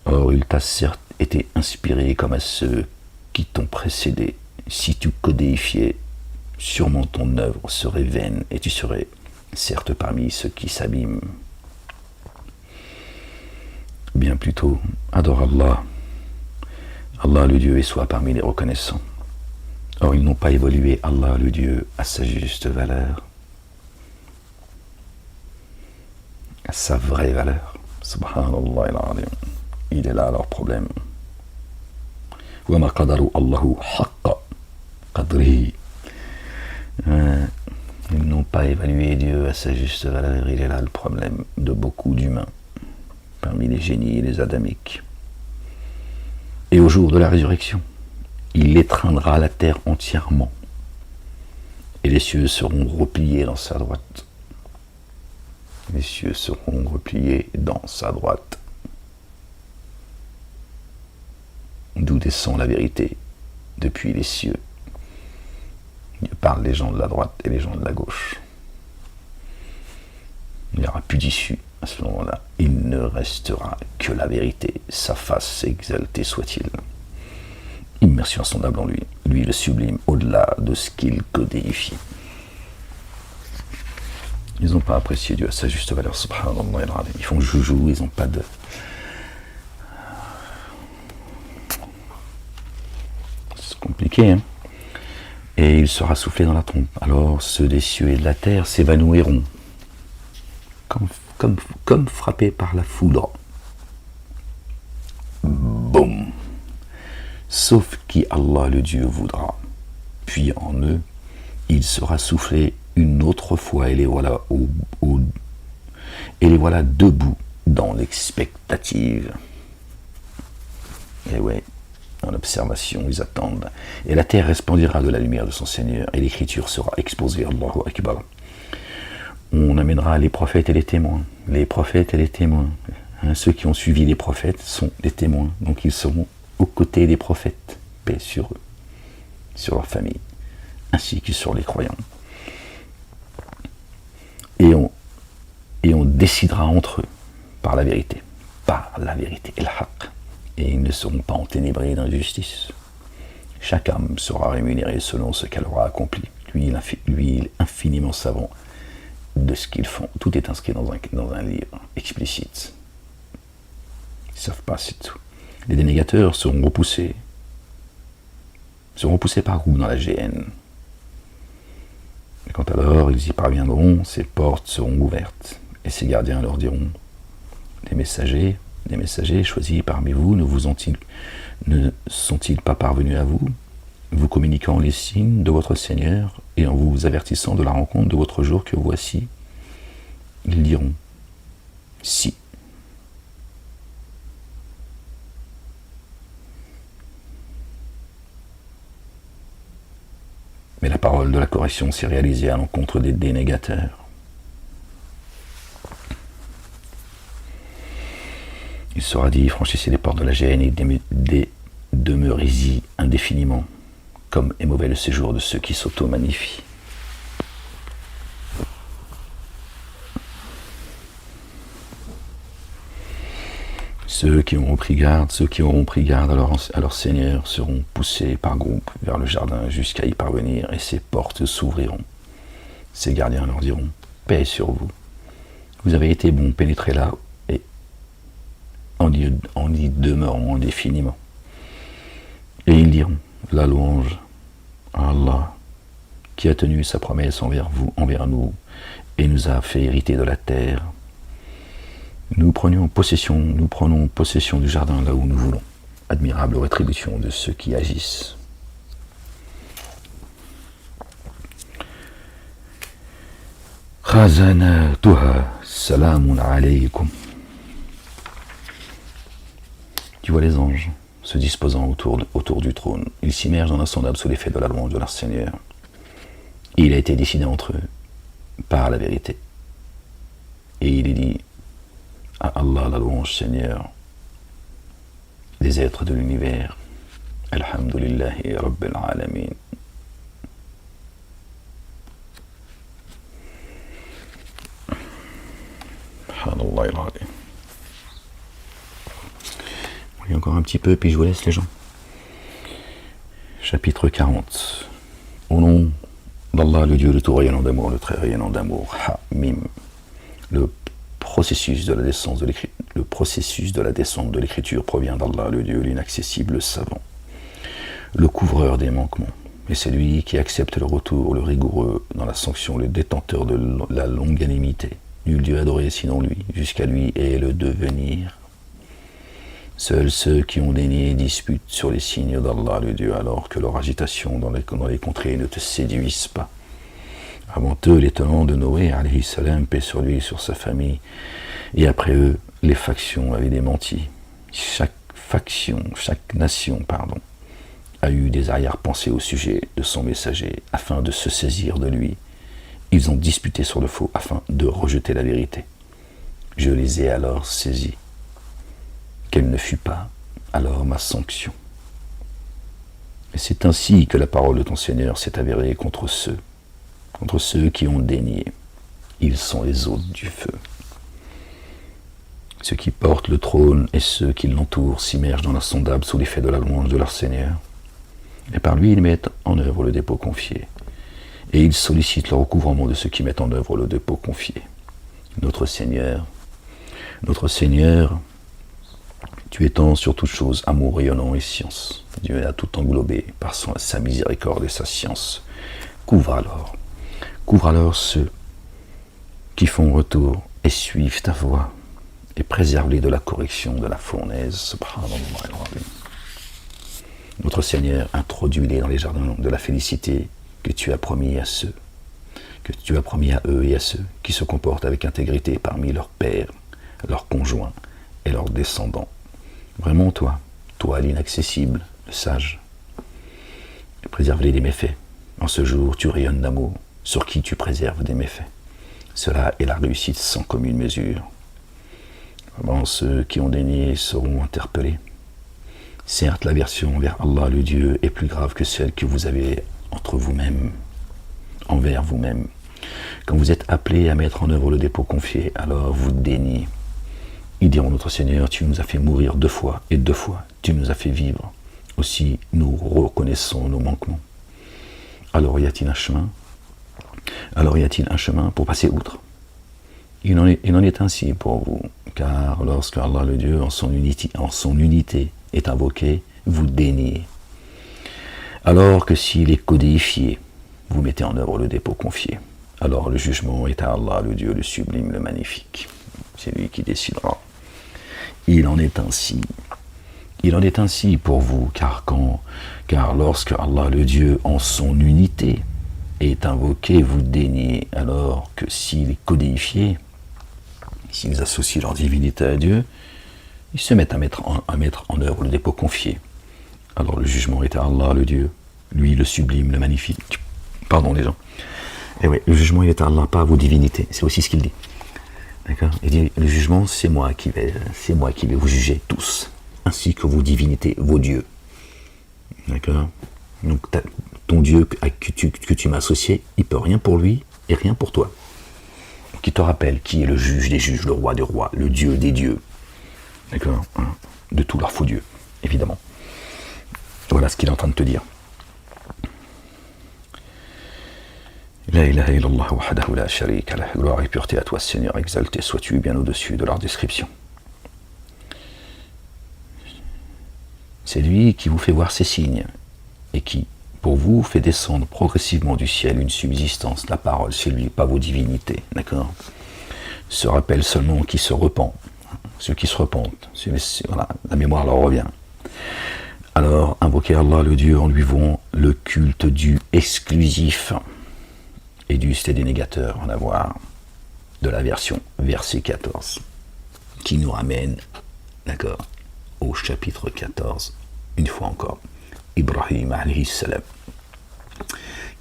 Or, il t'a certes été inspiré comme à ceux qui t'ont précédé. Si tu codéifiais, sûrement ton œuvre serait vaine et tu serais certes parmi ceux qui s'abîment. Bien plutôt, adore Allah. Allah le Dieu et sois parmi les reconnaissants. Or, ils n'ont pas évolué Allah le Dieu à sa juste valeur, à sa vraie valeur. Subhanallah al-azim. Il est là leur problème. Wa ma qadaru Allahu haqqa qadrihi. Ils n'ont pas évalué Dieu à sa juste valeur. Il est là le problème de beaucoup d'humains, parmi les génies et les adamiques. Et au jour de la résurrection, il étreindra la terre entièrement, et les cieux seront repliés dans sa droite. Les cieux seront repliés dans sa droite. D'où descend la vérité depuis les cieux. Dieu parle des gens de la droite et les gens de la gauche. Il n'y aura plus d'issue à ce moment-là. Il ne restera que la vérité, sa face exaltée soit-il. Immersion insondable en lui, lui le sublime, au-delà de ce qu'il codéifie. Ils n'ont pas apprécié Dieu à sa juste valeur, subhanallah. Ils font joujou, ils n'ont pas de... C'est compliqué, hein. Et il sera soufflé dans la trompe. Alors ceux des cieux et de la terre s'évanouiront, comme frappés par la foudre. Boum. Sauf qui Allah le Dieu voudra. Puis en eux, il sera soufflé une autre fois et les voilà debout dans l'expectative. Et ouais, en observation, ils attendent. Et la terre resplendira de la lumière de son Seigneur, et l'écriture sera exposée. Allahu Akbar. On amènera les prophètes et les témoins. Les prophètes et les témoins. Ceux qui ont suivi les prophètes sont les témoins. Donc ils seront aux côtés des prophètes. Paix sur eux, sur leur famille, ainsi que sur les croyants. Et on décidera entre eux par la vérité. Par la vérité. El haq. Et ils ne seront pas enténébrés d'injustice. Chaque âme sera rémunérée selon ce qu'elle aura accompli. Lui, il est infiniment savant de ce qu'ils font. Tout est inscrit dans un livre explicite. Ils ne savent pas, c'est tout. Les dénégateurs seront repoussés par groupe dans la géhenne. Et quand alors ils y parviendront, ces portes seront ouvertes, et ces gardiens leur diront: des messagers choisis parmi vous ne sont-ils pas parvenus à vous, vous communiquant les signes de votre Seigneur et en vous avertissant de la rencontre de votre jour que voici? Ils diront: si. Mais la parole de la correction s'est réalisée à l'encontre des dénégateurs. Il sera dit: franchissez les portes de la géhenne et demeurez-y indéfiniment, comme est mauvais le séjour de ceux qui s'auto-magnifient. Ceux qui auront pris garde à leur Seigneur seront poussés par groupe vers le jardin jusqu'à y parvenir, et ces portes s'ouvriront. Ces gardiens leur diront: paix sur vous. Vous avez été bons, pénétrez là, et en y demeurant indéfiniment. Et ils diront: la louange à Allah, qui a tenu sa promesse envers nous, et nous a fait hériter de la terre. Nous prenons possession du jardin là où nous voulons. Admirable rétribution de ceux qui agissent. Khazanatuha salamun alaykum. Tu vois les anges se disposant autour du trône. Ils s'immergent dans l'insondable sous l'effet de la louange de leur Seigneur. Et il a été décidé entre eux par la vérité. Et il est dit: à Allah la louange, Seigneur des êtres de l'univers. Alhamdulillahi Rabbil Alamin. Subhanallah al-Azim. Il y a encore un petit peu, puis je vous laisse les gens. Chapitre 40. Au nom d'Allah, le Dieu, le tout rayonnant d'amour, le très rayonnant d'amour. Ha-Mim. Le processus de la descente de l'écriture provient d'Allah, le Dieu, l'inaccessible, le savant, le couvreur des manquements. Et c'est lui qui accepte le retour, le rigoureux dans la sanction, le détenteur de la longanimité. Nul Dieu adoré sinon lui, jusqu'à lui est le devenir. Seuls ceux qui ont dénié disputent sur les signes d'Allah, le Dieu, alors que leur agitation dans les contrées ne te séduisent pas. Avant eux, les tenants de Noé, alayhi salam, paix sur lui et sur sa famille. Et après eux, les factions avaient démenti. Chaque nation, a eu des arrière-pensées au sujet de son messager, afin de se saisir de lui. Ils ont disputé sur le faux, afin de rejeter la vérité. Je les ai alors saisis. Quelle ne fut pas alors ma sanction. Et c'est ainsi que la parole de ton Seigneur s'est avérée contre ceux qui ont dénié. Ils sont les hôtes du feu. Ceux qui portent le trône et ceux qui l'entourent s'immergent dans l'insondable sous l'effet de la louange de leur Seigneur. Et par lui, ils mettent en œuvre le dépôt confié. Et ils sollicitent le recouvrement de ceux qui mettent en œuvre le dépôt confié. Notre Seigneur, tu étends sur toute chose amour rayonnant et science. Dieu a tout englobé par sa miséricorde et sa science. Couvre alors ceux qui font retour et suivent ta voie, et préserve-les de la correction de la fournaise. Subhanallah. Notre Seigneur, introduis-les dans les jardins de la félicité que tu as promis à eux et à ceux qui se comportent avec intégrité parmi leurs pères, leurs conjoints et leurs descendants. Vraiment toi l'inaccessible, le sage, préserve-les des méfaits. En ce jour, tu rayonnes d'amour, sur qui tu préserves des méfaits. Cela est la réussite sans commune mesure. Vraiment, ceux qui ont dénié seront interpellés. Certes, l'aversion envers Allah le Dieu est plus grave que celle que vous avez entre vous-même, envers vous-même. Quand vous êtes appelés à mettre en œuvre le dépôt confié, alors vous déniez. Ils diront, notre Seigneur, tu nous as fait mourir 2 fois, et 2 fois, tu nous as fait vivre. Aussi, nous reconnaissons nos manquements. Alors y a-t-il un chemin? Alors y a-t-il un chemin pour passer outre? Il en est ainsi pour vous, car lorsque Allah le Dieu en son unité est invoqué, vous déniez. Alors que s'il est codifié, vous mettez en œuvre le dépôt confié. Alors le jugement est à Allah le Dieu, le sublime, le magnifique. C'est lui qui décidera. Il en est ainsi. Il en est ainsi pour vous, car lorsque Allah le Dieu en son unité est invoqué, vous déniez, alors que s'il est codifié, s'ils associent leur divinité à Dieu, ils se mettent à mettre en œuvre le dépôt confié. Alors le jugement est à Allah le Dieu, lui le sublime, le magnifique. Pardon les gens. Et oui, le jugement il est à Allah, pas à vos divinités. C'est aussi ce qu'il dit. D'accord? Il dit, le jugement, c'est moi qui vais vous juger tous, ainsi que vos divinités, vos dieux. D'accord? Donc ton Dieu que tu m'as associé, il peut rien pour lui et rien pour toi. Qui te rappelle qui est le juge des juges, le roi des rois, le Dieu des dieux. D'accord? De tous leurs faux dieux, évidemment. Voilà ce qu'il est en train de te dire. La ilaha illallah wahdahu la sharika lah. Gloire et pureté à toi, Seigneur, exalté sois-tu bien au-dessus de leur description. C'est lui qui vous fait voir ses signes et qui, pour vous, fait descendre progressivement du ciel une subsistance. La parole, c'est lui, pas vos divinités. D'accord? Se rappelle seulement qui se repent. Ceux qui se repentent. Voilà, la mémoire leur revient. Alors, invoquez Allah le Dieu en lui vouant le culte du exclusif. Et du c'est des négateurs, en avoir de la version verset 14, qui nous ramène, d'accord, au chapitre 14, une fois encore, Ibrahim alayhi salam,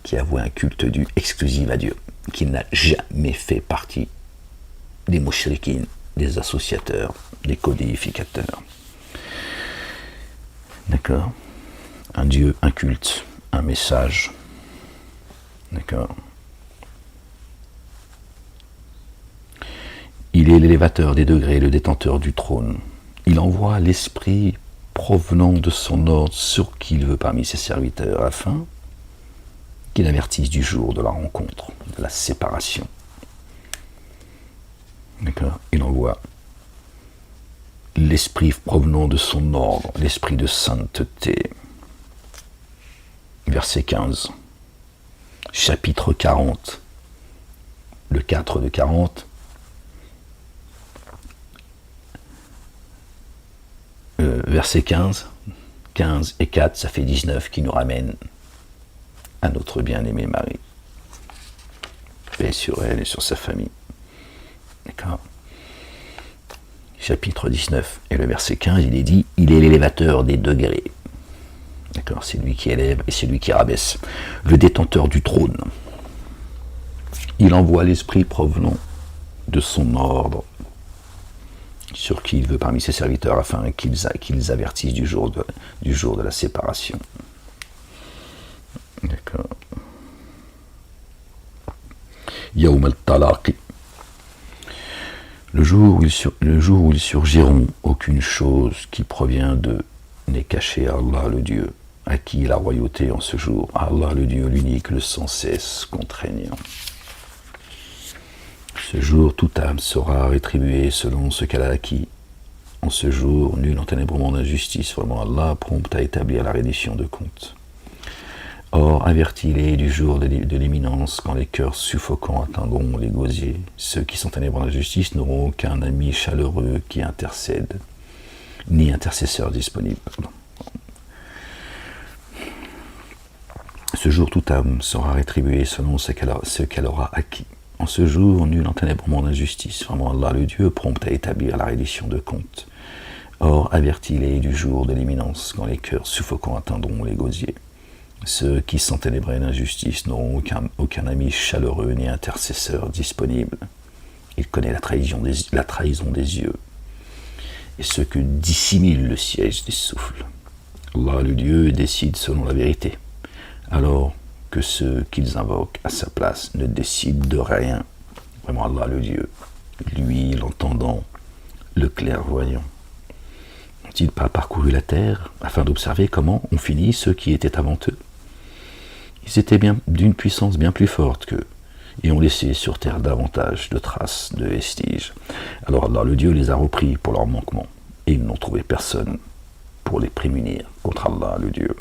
qui a voué un culte du exclusif à Dieu, qui n'a jamais fait partie des mouchriquines, des associateurs, des codificateurs. D'accord? Un Dieu, un culte, un message. D'accord? Il est l'élévateur des degrés, le détenteur du trône. Il envoie l'esprit provenant de son ordre sur qui il veut parmi ses serviteurs, afin qu'il avertisse du jour de la rencontre, de la séparation. D'accord? Il envoie l'esprit provenant de son ordre, l'esprit de sainteté. Verset 15. Chapitre 40. Le 4 de 40. Verset 15, 15 et 4, ça fait 19 qui nous ramène à notre bien-aimé Marie. Paix sur elle et sur sa famille. D'accord? Chapitre 19 et le verset 15, il est dit, il est l'élévateur des degrés. D'accord? C'est lui qui élève et c'est lui qui rabaisse. Le détenteur du trône. Il envoie l'esprit provenant de son ordre sur qui il veut parmi ses serviteurs, afin qu'ils avertissent du jour de la séparation. D'accord. Yawm al-Talaqi. Le jour où ils surgiront, aucune chose qui provient d'eux n'est cachée à Allah le Dieu, à qui la royauté en ce jour, à Allah le Dieu, l'unique, le sans cesse contraignant. Ce jour, toute âme sera rétribuée selon ce qu'elle a acquis. En ce jour, nul enténébrement d'injustice, vraiment Allah, prompt à établir la reddition de comptes. Or, avertis-les du jour de l'imminence, quand les cœurs suffocants atteindront les gosiers. Ceux qui sont ténébreux d'injustice n'auront aucun ami chaleureux qui intercède, ni intercesseur disponible. Ce jour, toute âme sera rétribuée selon ce qu'elle aura acquis. En ce jour, nul enténébrement d'injustice. Vraiment Allah le Dieu, prompt à établir la reddition de comptes. Or, avertis-les du jour de l'imminence, quand les cœurs suffocants atteindront les gosiers. Ceux qui s'enténébraient d'injustice n'auront aucun ami chaleureux ni intercesseur disponible. Il connaît la trahison des yeux, et ceux que dissimule le siège des souffles. Allah, le Dieu, décide selon la vérité, alors que ceux qu'ils invoquent à sa place ne décident de rien. Vraiment, Allah, le Dieu, lui, l'entendant, le clairvoyant. N'ont-ils pas parcouru la terre afin d'observer comment ont fini ceux qui étaient avant eux? Ils étaient bien d'une puissance bien plus forte qu'eux, et ont laissé sur terre davantage de traces, de vestiges. Alors Allah, le Dieu, les a repris pour leurs manquements, et ils n'ont trouvé personne pour les prémunir contre Allah, le Dieu.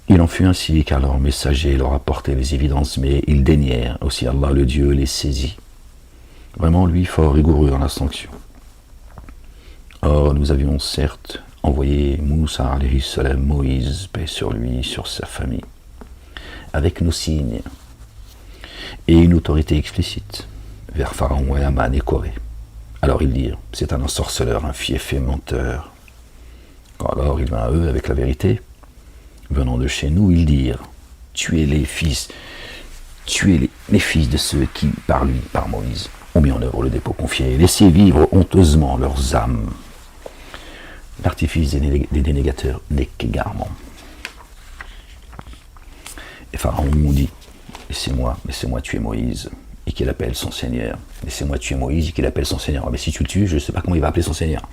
Il en fut ainsi car leurs messagers leur apportaient les évidences, mais ils dénièrent. Aussi Allah, le Dieu, les saisit. Vraiment, lui, fort rigoureux dans la sanction. Or, nous avions certes envoyé Moussa, alayhi salam, Moïse, paix sur lui, sur sa famille, avec nos signes, et une autorité explicite, vers Pharaon et Aman et Corée. Alors ils dirent, c'est un ensorceleur, un fief et menteur. Alors il vint à eux avec la vérité. Venant de chez nous, ils dirent, tuez les fils de ceux qui, par lui, par Moïse, ont mis en œuvre le dépôt confié, et laissez vivre honteusement leurs âmes. L'artifice des dénégateurs n'est qu'égarement. Et Pharaon dit, laissez-moi tuer Moïse, et qu'il appelle son Seigneur. Laissez-moi tuer Moïse, et qu'il appelle son Seigneur. Mais si tu le tues, je ne sais pas comment il va appeler son Seigneur,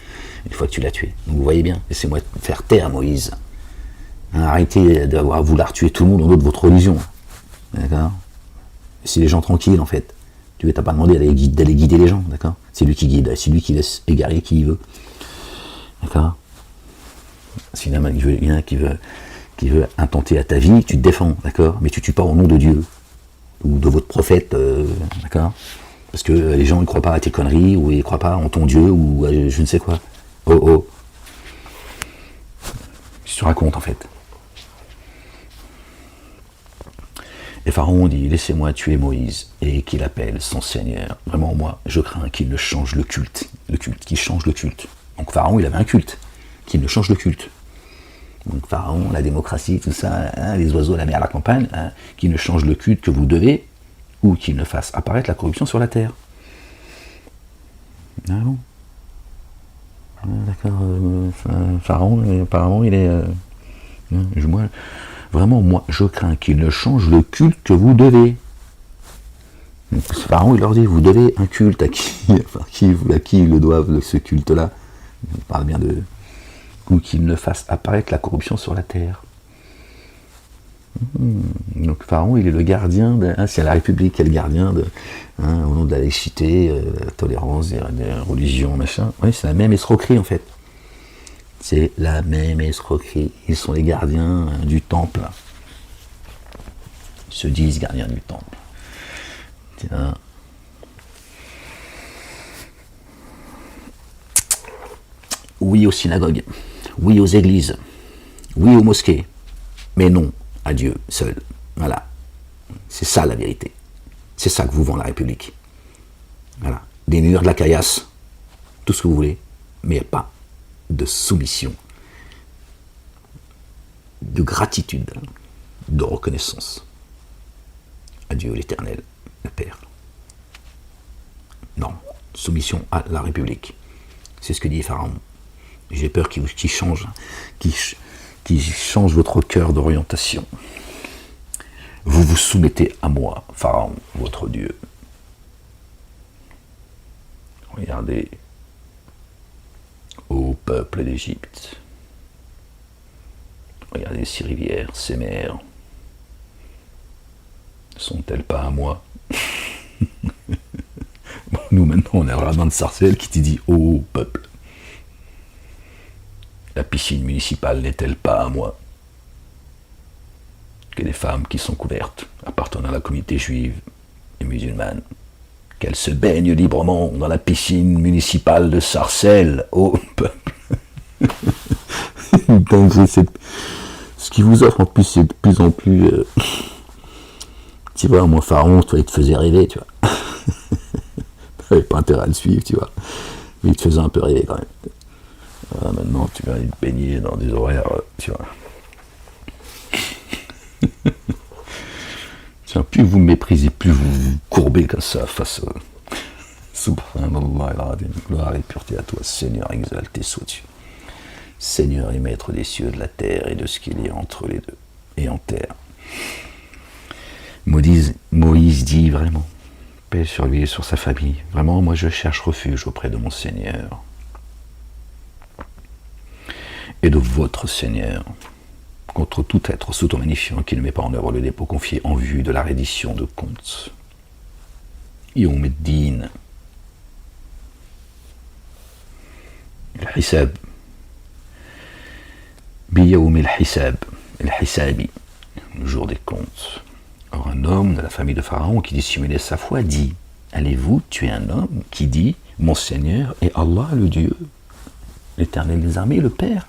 une fois que tu l'as tué. Donc vous voyez bien, laissez-moi faire taire Moïse. Arrêtez d'avoir à vouloir tuer tout le monde au nom de votre religion. D'accord? C'est les gens tranquilles, en fait. Tu t'as pas demandé d'aller guider les gens, d'accord? C'est lui qui guide, c'est lui qui laisse égarer qui il veut. D'accord? S'il y en a un qui veut intenter à ta vie, tu te défends, d'accord? Mais tu tues pas au nom de Dieu, ou de votre prophète, d'accord? Parce que les gens ne croient pas à tes conneries, ou ils ne croient pas en ton Dieu, ou à je ne sais quoi. Oh. Qu'est-ce que tu racontes, en fait? Et Pharaon dit, laissez-moi tuer Moïse, et qu'il appelle son Seigneur. Vraiment, moi, je crains qu'il ne change le culte, qu'il change le culte. Donc Pharaon, il avait un culte, qu'il ne change le culte. Donc Pharaon, la démocratie, tout ça, hein, les oiseaux, la mer, à la campagne, hein, qu'il ne change le culte que vous devez, ou qu'il ne fasse apparaître la corruption sur la terre. Ah bon? D'accord, Pharaon, apparemment, il est... moi, je crains qu'il ne change le culte que vous devez. Donc, Pharaon, il leur dit, vous devez un culte à qui ils le doivent, ce culte-là. Il parle bien de... ou qu'il ne fasse apparaître la corruption sur la terre. Donc Pharaon, il est le gardien, c'est la République qui est le gardien, au nom de la laïcité, la tolérance, des religions, machin. Oui, c'est la même escroquerie en fait. C'est la même escroquerie. Ils sont les gardiens du temple. Ils se disent gardiens du temple. Tiens. Oui aux synagogues, oui aux églises, oui aux mosquées, mais non à Dieu seul. Voilà. C'est ça la vérité. C'est ça que vous vend la République. Voilà. Des murs, de la caillasse, tout ce que vous voulez, mais il n'y a pas de soumission, de gratitude, de reconnaissance à Dieu l'Éternel, le Père. Non, soumission à la République. C'est ce que dit Pharaon. J'ai peur qu'il change votre cœur d'orientation. Vous vous soumettez à moi, Pharaon, votre Dieu. Regardez, ô peuple d'Égypte. Regardez ces rivières, ces mers. Ne sont-elles pas à moi? Bon, nous maintenant on est à la main de Sarcelles qui te dit ô peuple. La piscine municipale n'est-elle pas à moi? Que des femmes qui sont couvertes, appartenant à la communauté juive et musulmane, qu'elles se baignent librement dans la piscine municipale de Sarcelles, ô peuple. Ce qui vous offre en plus, c'est de plus en plus... Tu vois, moi, Pharaon, toi, il te faisait rêver, tu vois. T'avais pas intérêt à le suivre, tu vois. Mais il te faisait un peu rêver quand même. Maintenant, tu vas te baigner dans des horaires, tu vois. Tiens, plus vous méprisez, plus vous vous courbez comme ça face au... Subhanallah al-Azim. Gloire et pureté à toi, Seigneur, exalté sois-tu. Seigneur et maître des cieux, de la terre et de ce qu'il y a entre les deux, et en terre. Moïse dit vraiment, paix sur lui et sur sa famille. Vraiment, moi je cherche refuge auprès de mon Seigneur. Et de votre Seigneur, contre tout être s'automagnifiant qui ne met pas en œuvre le dépôt confié en vue de la reddition de comptes. Yawm ad-Din. الحساب بيوم الحساب الحسابي, le jour des comptes. Or un homme de la famille de Pharaon qui dissimulait sa foi dit, allez-vous tuer un homme qui dit, mon Seigneur est Allah le Dieu, l'Éternel des armées, le Père,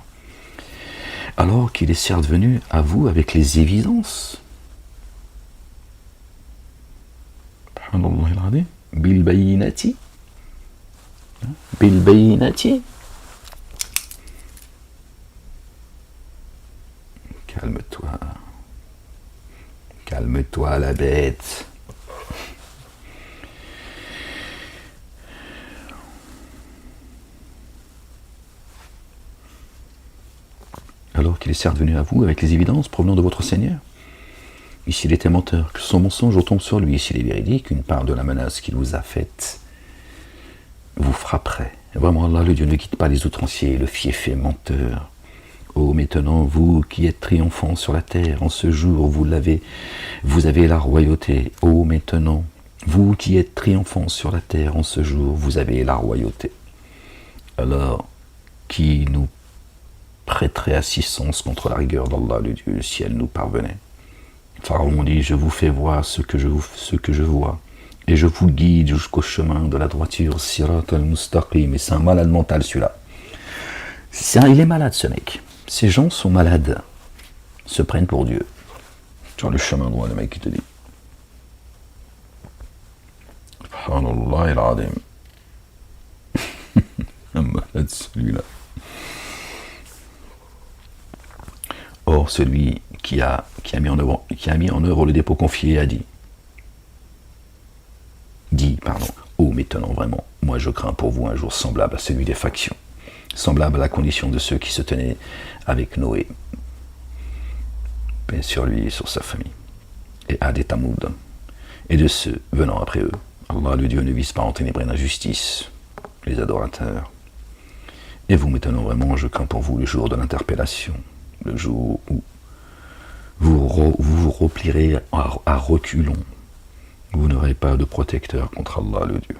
alors qu'il est certes venu à vous avec les évidences. Bil bayinati, bil bayinati. Calme-toi. Calme-toi, la bête. Alors qu'il est certes venu à vous avec les évidences provenant de votre Seigneur. Et s'il était menteur, que son mensonge retombe sur lui. Et s'il est véridique, une part de la menace qu'il vous a faite vous frapperait. Et vraiment, Allah, le Dieu, ne quitte pas les outranciers, le fiefé menteur. Oh, maintenant, vous qui êtes triomphants sur la terre, en ce jour, vous avez la royauté. Oh, maintenant, vous qui êtes triomphants sur la terre, en ce jour, vous avez la royauté. Alors, qui nous prêterait assistance contre la rigueur d'Allah, le Dieu, si elle nous parvenait? Pharaon dit, je vous fais voir ce que je vois, et je vous guide jusqu'au chemin de la droiture, Sirat al-Mustaqim. Et c'est un malade mental, celui-là. Il est malade, ce mec. Ces gens sont malades, se prennent pour Dieu. Sur le chemin droit, le mec qui te dit. Subhanallah al-Azim. Un malade, celui-là. Or, celui qui a mis en œuvre le dépôt confié a dit, oh, maintenant, vraiment, moi je crains pour vous un jour semblable à celui des factions, semblable à la condition de ceux qui se tenaient avec Noé, paix sur lui et sur sa famille, et Ad et Tamoud, et de ceux venant après eux. Allah, le Dieu, ne vise pas en ténébrer l'injustice, les adorateurs. Et vous, maintenant, vraiment, je crains pour vous le jour de l'interpellation, le jour où vous vous replierez à reculons. Vous n'aurez pas de protecteur contre Allah, le Dieu.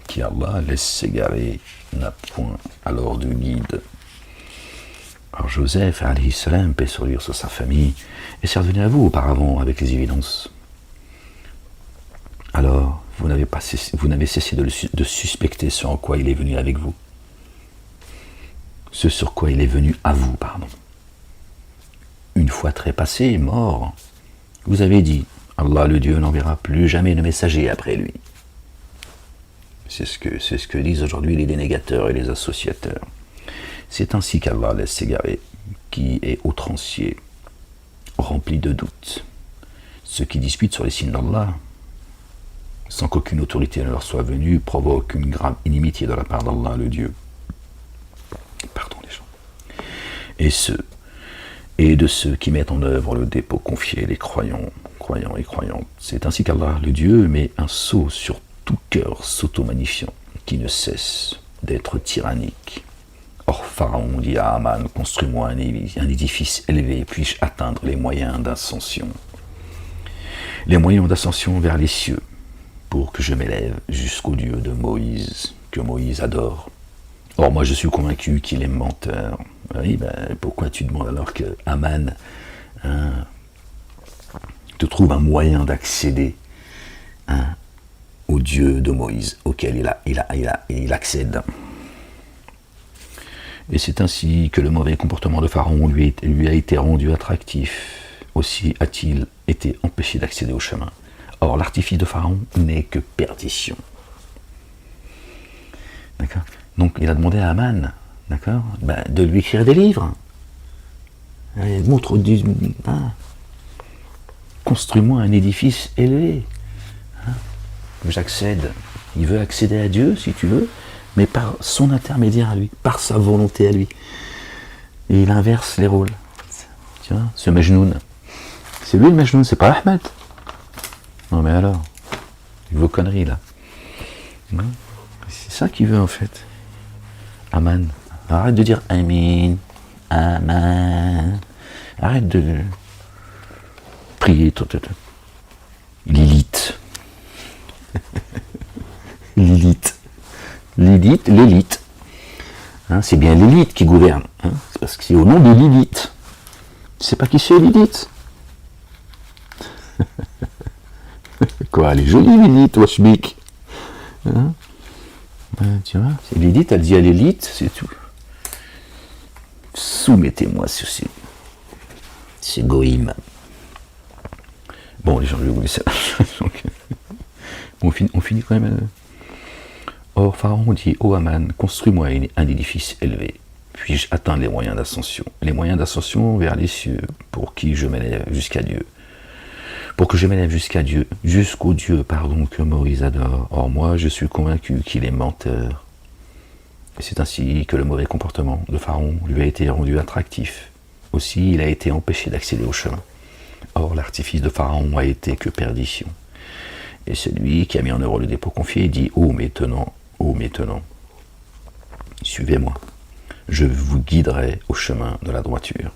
Qui Allah laisse s'égarer, n'a point alors de guide. Alors Joseph, alayhi salam, paix sur lui, sur sa famille, est certes venu à vous auparavant avec les évidences. Alors, vous n'avez cessé de suspecter ce en quoi il est venu avec vous. Ce sur quoi il est venu à vous, pardon. Une fois trépassé, mort, vous avez dit, Allah le Dieu n'enverra plus jamais de messager après lui. C'est ce que disent aujourd'hui les dénégateurs et les associateurs. C'est ainsi qu'Allah laisse s'égarer qui est outrancier, rempli de doutes. Ceux qui disputent sur les signes d'Allah, sans qu'aucune autorité ne leur soit venue, provoquent une grave inimitié de la part d'Allah le Dieu. Pardon les gens. Et de ceux qui mettent en œuvre le dépôt confié, les croyants et croyantes. C'est ainsi qu'Allah, le Dieu, met un sceau sur tout cœur s'auto-magnifiant, qui ne cesse d'être tyrannique. Or, Pharaon dit à Aman, construis-moi un édifice élevé, puis-je atteindre les moyens d'ascension. Les moyens d'ascension vers les cieux, pour que je m'élève jusqu'au Dieu de Moïse, que Moïse adore. Or, moi, je suis convaincu qu'il est menteur. Oui, pourquoi tu demandes alors que Aman te trouve un moyen d'accéder au Dieu de Moïse, auquel il accède. Et c'est ainsi que le mauvais comportement de Pharaon lui a été rendu attractif. Aussi a-t-il été empêché d'accéder au chemin. Or, l'artifice de Pharaon n'est que perdition. D'accord ? Donc, il a demandé à Aman d'accord, de lui écrire des livres. Montre du... Construis-moi un édifice élevé. J'accède. Il veut accéder à Dieu, si tu veux, mais par son intermédiaire à lui, par sa volonté à lui. Et il inverse les rôles. Tu vois, ce Majnoun. C'est lui le Majnoun, c'est pas Ahmed. Non mais alors, vos conneries là. C'est ça qu'il veut en fait. Aman. Arrête de dire Amin. Aman. Arrête de prier. Lilith. L'élite. Hein, c'est bien l'élite qui gouverne. Hein, c'est parce que c'est au nom de Lilith. Tu sais pas qui c'est Lilith? Quoi, elle est jolie Lilith, Washbik. Hein, tu vois, c'est Lilith, elle dit à l'élite, c'est tout. Soumettez-moi sur ces goïms. Bon, les gens, je vais vous laisser. on finit quand même. Or, Pharaon dit, ô Aman, construis-moi un édifice élevé. Puis-je atteindre les moyens d'ascension? Les moyens d'ascension vers les cieux, pour qui je m'élève jusqu'à Dieu. Pour que je m'élève jusqu'à Dieu, jusqu'au Dieu, que Moïse adore. Or, moi, je suis convaincu qu'il est menteur. Et c'est ainsi que le mauvais comportement de Pharaon lui a été rendu attractif. Aussi, il a été empêché d'accéder au chemin. Or, l'artifice de Pharaon a été que perdition. Et celui qui a mis en œuvre le dépôt confié dit, ô maintenant, suivez-moi, je vous guiderai au chemin de la droiture.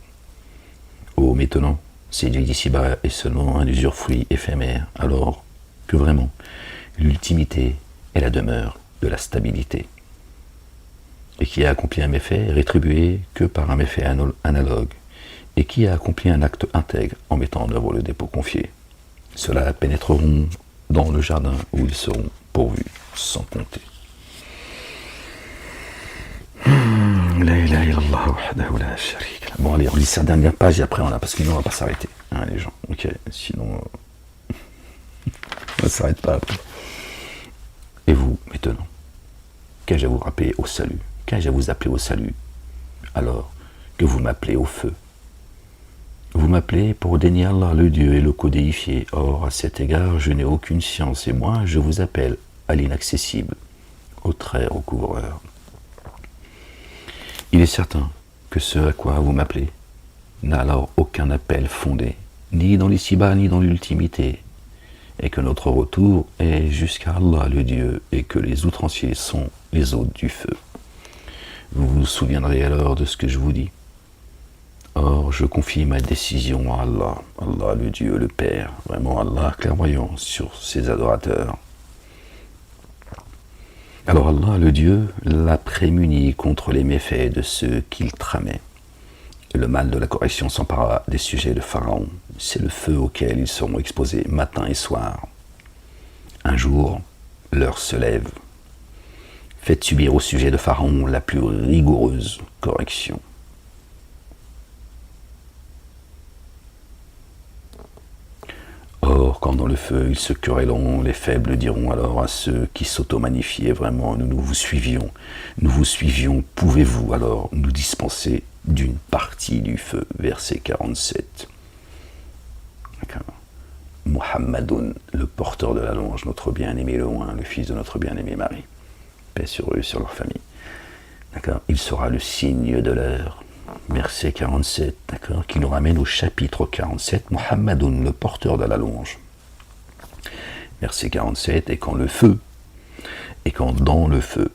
Ô maintenant, séduit d'ici-bas est seulement un usufruit éphémère, alors que vraiment, l'ultimité est la demeure de la stabilité. Et qui a accompli un méfait est rétribué que par un méfait analogue, et qui a accompli un acte intègre en mettant en œuvre le dépôt confié. Ceux-là pénétreront dans le jardin où ils seront pourvus sans compter. Bon allez, on lit sa dernière page et après on a, parce que sinon on va pas s'arrêter, hein, les gens. Ok, sinon on ne s'arrête pas après. Et vous, maintenant, qu'ai-je à vous rappeler au salut? Qu'ai-je à vous appeler au salut? Alors que vous m'appelez au feu. Vous m'appelez pour dénier Allah le Dieu et le codéifier. Or, à cet égard, je n'ai aucune science et moi, je vous appelle à l'inaccessible, au très recouvreur. Il est certain que ce à quoi vous m'appelez n'a alors aucun appel fondé, ni dans l'ici-bas, ni dans l'ultimité, et que notre retour est jusqu'à Allah le Dieu, et que les outranciers sont les hôtes du feu. Vous vous souviendrez alors de ce que je vous dis. Or, je confie ma décision à Allah, Allah le Dieu, le Père, vraiment Allah clairvoyant sur ses adorateurs. Alors Allah le Dieu l'a prémuni contre les méfaits de ceux qu'il tramait. Et le mal de la correction s'empara des sujets de Pharaon. C'est le feu auquel ils seront exposés matin et soir. Un jour, l'heure se lève. Faites subir au sujet de Pharaon la plus rigoureuse correction. Or, quand dans le feu ils se querelleront, les faibles diront alors à ceux qui s'auto-magnifiaient vraiment, nous vous suivions, pouvez-vous alors nous dispenser d'une partie du feu? Verset 47. Muhammadoun, le porteur de la louange, notre bien-aimé le oint, le fils de notre bien-aimé Marie. Paix sur eux et sur leur famille. D'accord. Il sera le signe de l'heure. Verset 47, d'accord, qui nous ramène au chapitre 47, Muhammadoun, le porteur de la louange. Verset 47, et quand dans le feu,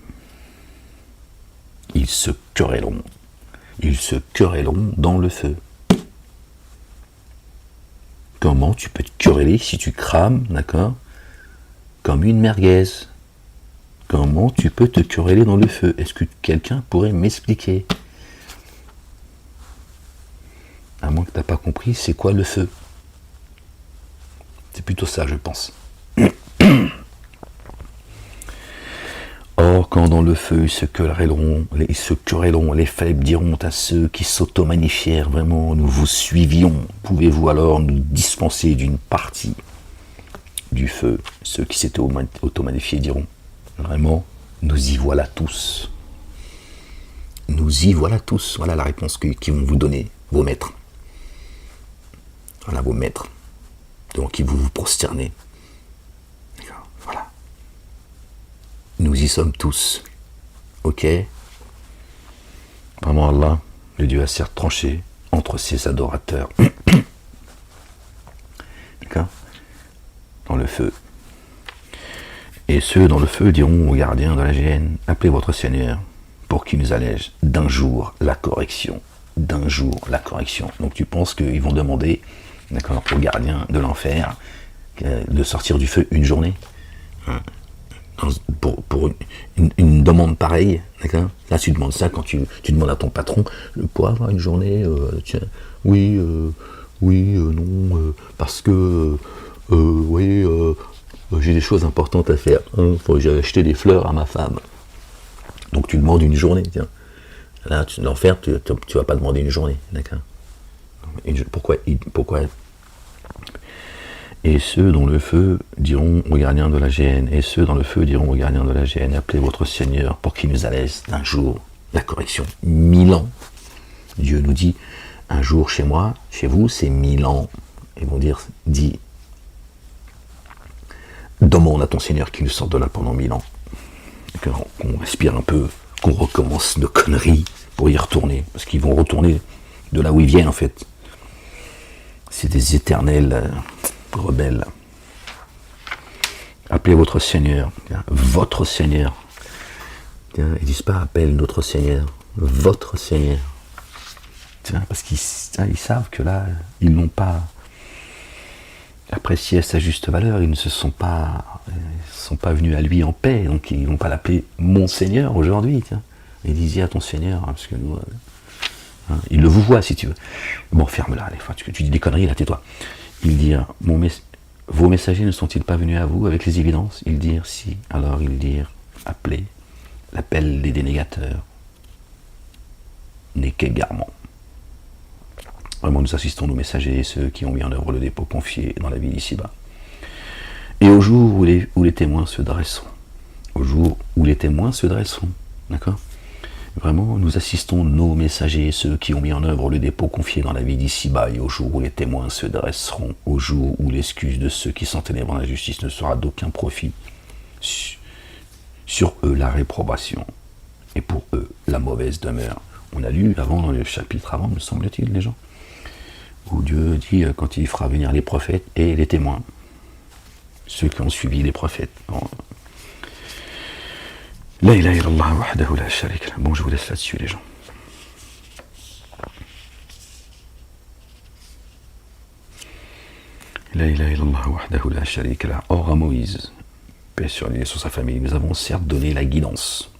ils se querelleront dans le feu. Comment tu peux te quereller si tu crames, d'accord, comme une merguez? Comment tu peux te quereller dans le feu? Est-ce que quelqu'un pourrait m'expliquer? À moins que tu n'as pas compris, c'est quoi le feu? C'est plutôt ça, je pense. Or, quand dans le feu ils se querelleront, les faibles diront à ceux qui s'auto-magnifièrent, vraiment, nous vous suivions, pouvez-vous alors nous dispenser d'une partie du feu? Ceux qui s'étaient auto-magnifiés diront, vraiment, nous y voilà tous. nous y voilà tous. Voilà la réponse qu'ils vont vous donner, vos maîtres. Voilà vos maîtres, devant qui vous vous prosternez. D'accord, voilà. Nous y sommes tous. Ok? Vraiment Allah, le Dieu a certes tranché entre ses adorateurs. D'accord? Dans le feu. Et ceux dans le feu diront aux gardiens de la géhenne, appelez votre Seigneur pour qu'il nous allège d'un jour la correction. D'un jour la correction. Donc tu penses qu'ils vont demander, d'accord, aux gardiens de l'enfer de sortir du feu une journée, hein, pour une demande pareille, d'accord? Là tu demandes ça quand tu demandes à ton patron, pour avoir une journée, tiens, oui, non, parce que, oui, j'ai des choses importantes à faire, hein, j'ai acheté des fleurs à ma femme. Donc tu demandes une journée, tiens. Là, l'enfer, tu vas pas demander une journée, d'accord? Pourquoi? Et ceux dont le feu diront aux gardiens de la géhenne, et ceux dans le feu diront aux gardiens de la géhenne, appelez votre Seigneur pour qu'il nous allège d'un jour la correction. 1000 ans. Dieu nous dit, un jour chez moi, chez vous, c'est 1000 ans. Ils vont dire, dis, demande à ton Seigneur qu'il nous sorte de là pendant 1000 ans. Qu'on respire un peu, qu'on recommence nos conneries pour y retourner. Parce qu'ils vont retourner de là où ils viennent, en fait. C'est des éternels rebelles. Appelez votre Seigneur. Votre Seigneur. Ils ne disent pas appelle notre Seigneur. Votre Seigneur. Parce qu'ils savent que là, ils n'ont pas apprécié à sa juste valeur. Ils ne sont pas venus à lui en paix. Donc ils ne vont pas l'appeler mon Seigneur aujourd'hui. Ils disent à ton Seigneur. Parce que nous... il le vous voit si tu veux. Bon, ferme-la, des fois, tu dis des conneries, là, tais-toi. Il dit, vos messagers ne sont-ils pas venus à vous avec les évidences? Ils dirent, si. Alors ils dirent, appelez. L'appel des dénégateurs n'est qu'égarement. Vraiment, nous assistons nos messagers et ceux qui ont mis en œuvre le dépôt confié dans la vie d'ici-bas. Et au jour où les témoins se dresseront. Au jour où les témoins se dresseront. D'accord? Vraiment, nous assistons nos messagers, ceux qui ont mis en œuvre le dépôt confié dans la vie d'ici-bas, et au jour où les témoins se dresseront, au jour où l'excuse de ceux qui s'enténèbrent dans la justice ne sera d'aucun profit. Sur eux la réprobation, et pour eux la mauvaise demeure. On a lu avant, dans le chapitre avant, me semble-t-il, les gens, où Dieu dit quand il fera venir les prophètes et les témoins, ceux qui ont suivi les prophètes. La ilaha illallah wahdahu la sharika lah. Bon, je vous laisse là-dessus, les gens. La ilaha illallah wahdahu la sharika lah. Or à Moïse, paix sur lui et sur sa famille, nous avons certes donné la guidance,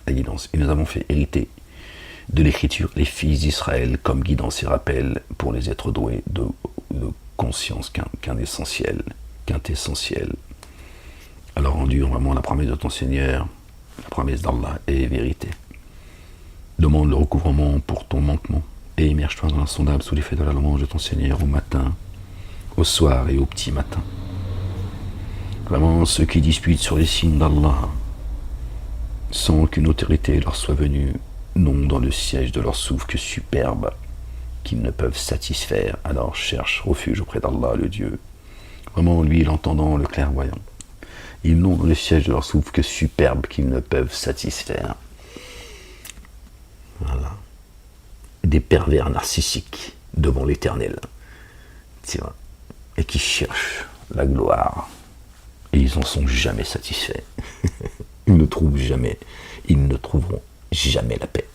et nous avons fait hériter de l'écriture les fils d'Israël comme guidance et rappel pour les êtres doués de conscience quintessentielle. Alors endure vraiment la promesse de ton Seigneur. La promesse d'Allah est vérité. Demande le recouvrement pour ton manquement et immerge-toi dans l'insondable sous l'effet de la louange de ton Seigneur au matin, au soir et au petit matin. Vraiment, ceux qui disputent sur les signes d'Allah, sans qu'une autorité leur soit venue, n'ont dans le siège de leur souffle que superbe, qu'ils ne peuvent satisfaire, alors cherche refuge auprès d'Allah, le Dieu. Vraiment, lui, l'entendant, le clairvoyant. Ils n'ont dans le siège de leur souffle que superbe qu'ils ne peuvent satisfaire. Voilà. Des pervers narcissiques devant l'Éternel. Tiens. Et qui cherchent la gloire. Et ils n'en sont jamais satisfaits. Ils ne trouvent jamais. Ils ne trouveront jamais la paix.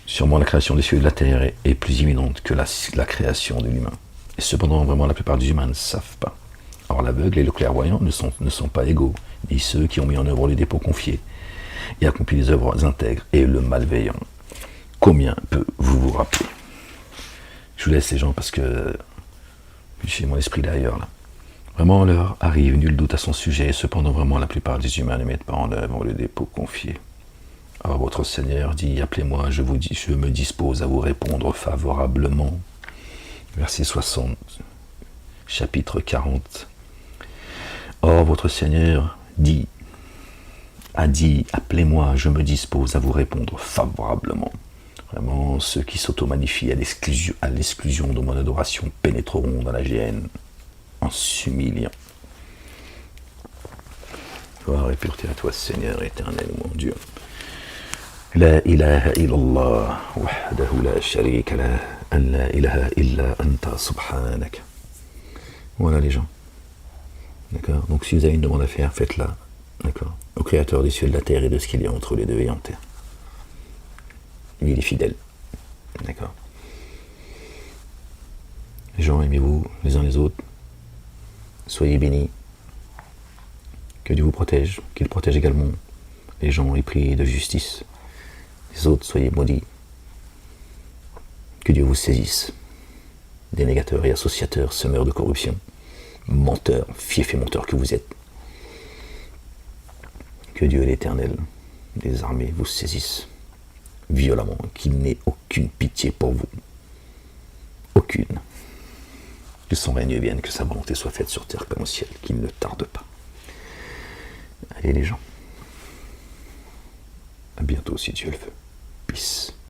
Sûrement la création des cieux et de la terre est plus imminente que la création de l'humain. Et cependant, vraiment, la plupart des humains ne savent pas. Or, l'aveugle et le clairvoyant ne sont pas égaux, ni ceux qui ont mis en œuvre les dépôts confiés et accompli les œuvres intègres et le malveillant. Combien peut-vous vous rappeler? Je vous laisse les gens parce que j'ai mon esprit d'ailleurs là. Vraiment, l'heure arrive, nul doute à son sujet, cependant vraiment la plupart des humains ne mettent pas en œuvre les dépôts confiés. Alors votre Seigneur dit, appelez-moi, je me dispose à vous répondre favorablement. Verset 60, chapitre 40. Or votre Seigneur dit, a dit « Appelez-moi, je me dispose à vous répondre favorablement ». Vraiment, ceux qui s'auto-magnifient à l'exclusion de mon adoration pénétreront dans la géhenne en s'humiliant. Gloire et pureté à toi, Seigneur éternel, mon Dieu. La ilaha illallah, wahdahu la sharika lah, an la ilaha illa anta subhanak. Voilà les gens. D'accord. Donc si vous avez une demande à faire, faites-la. D'accord. Au Créateur des cieux et de la terre et de ce qu'il y a entre les deux et en terre. Lui, il est fidèle. D'accord. Les gens, aimez-vous les uns les autres. Soyez bénis. Que Dieu vous protège. Qu'il protège également les gens épris de justice. Les autres, soyez maudits. Que Dieu vous saisisse. Dénégateurs et associateurs, semeurs de corruption. Menteurs, fiefs et menteurs que vous êtes. Que Dieu l'Éternel des armées vous saisisse violemment, qu'il n'ait aucune pitié pour vous. Aucune. Que son règne vienne, que sa volonté soit faite sur terre comme au ciel, qu'il ne tarde pas. Allez les gens. À bientôt si Dieu le veut. Peace.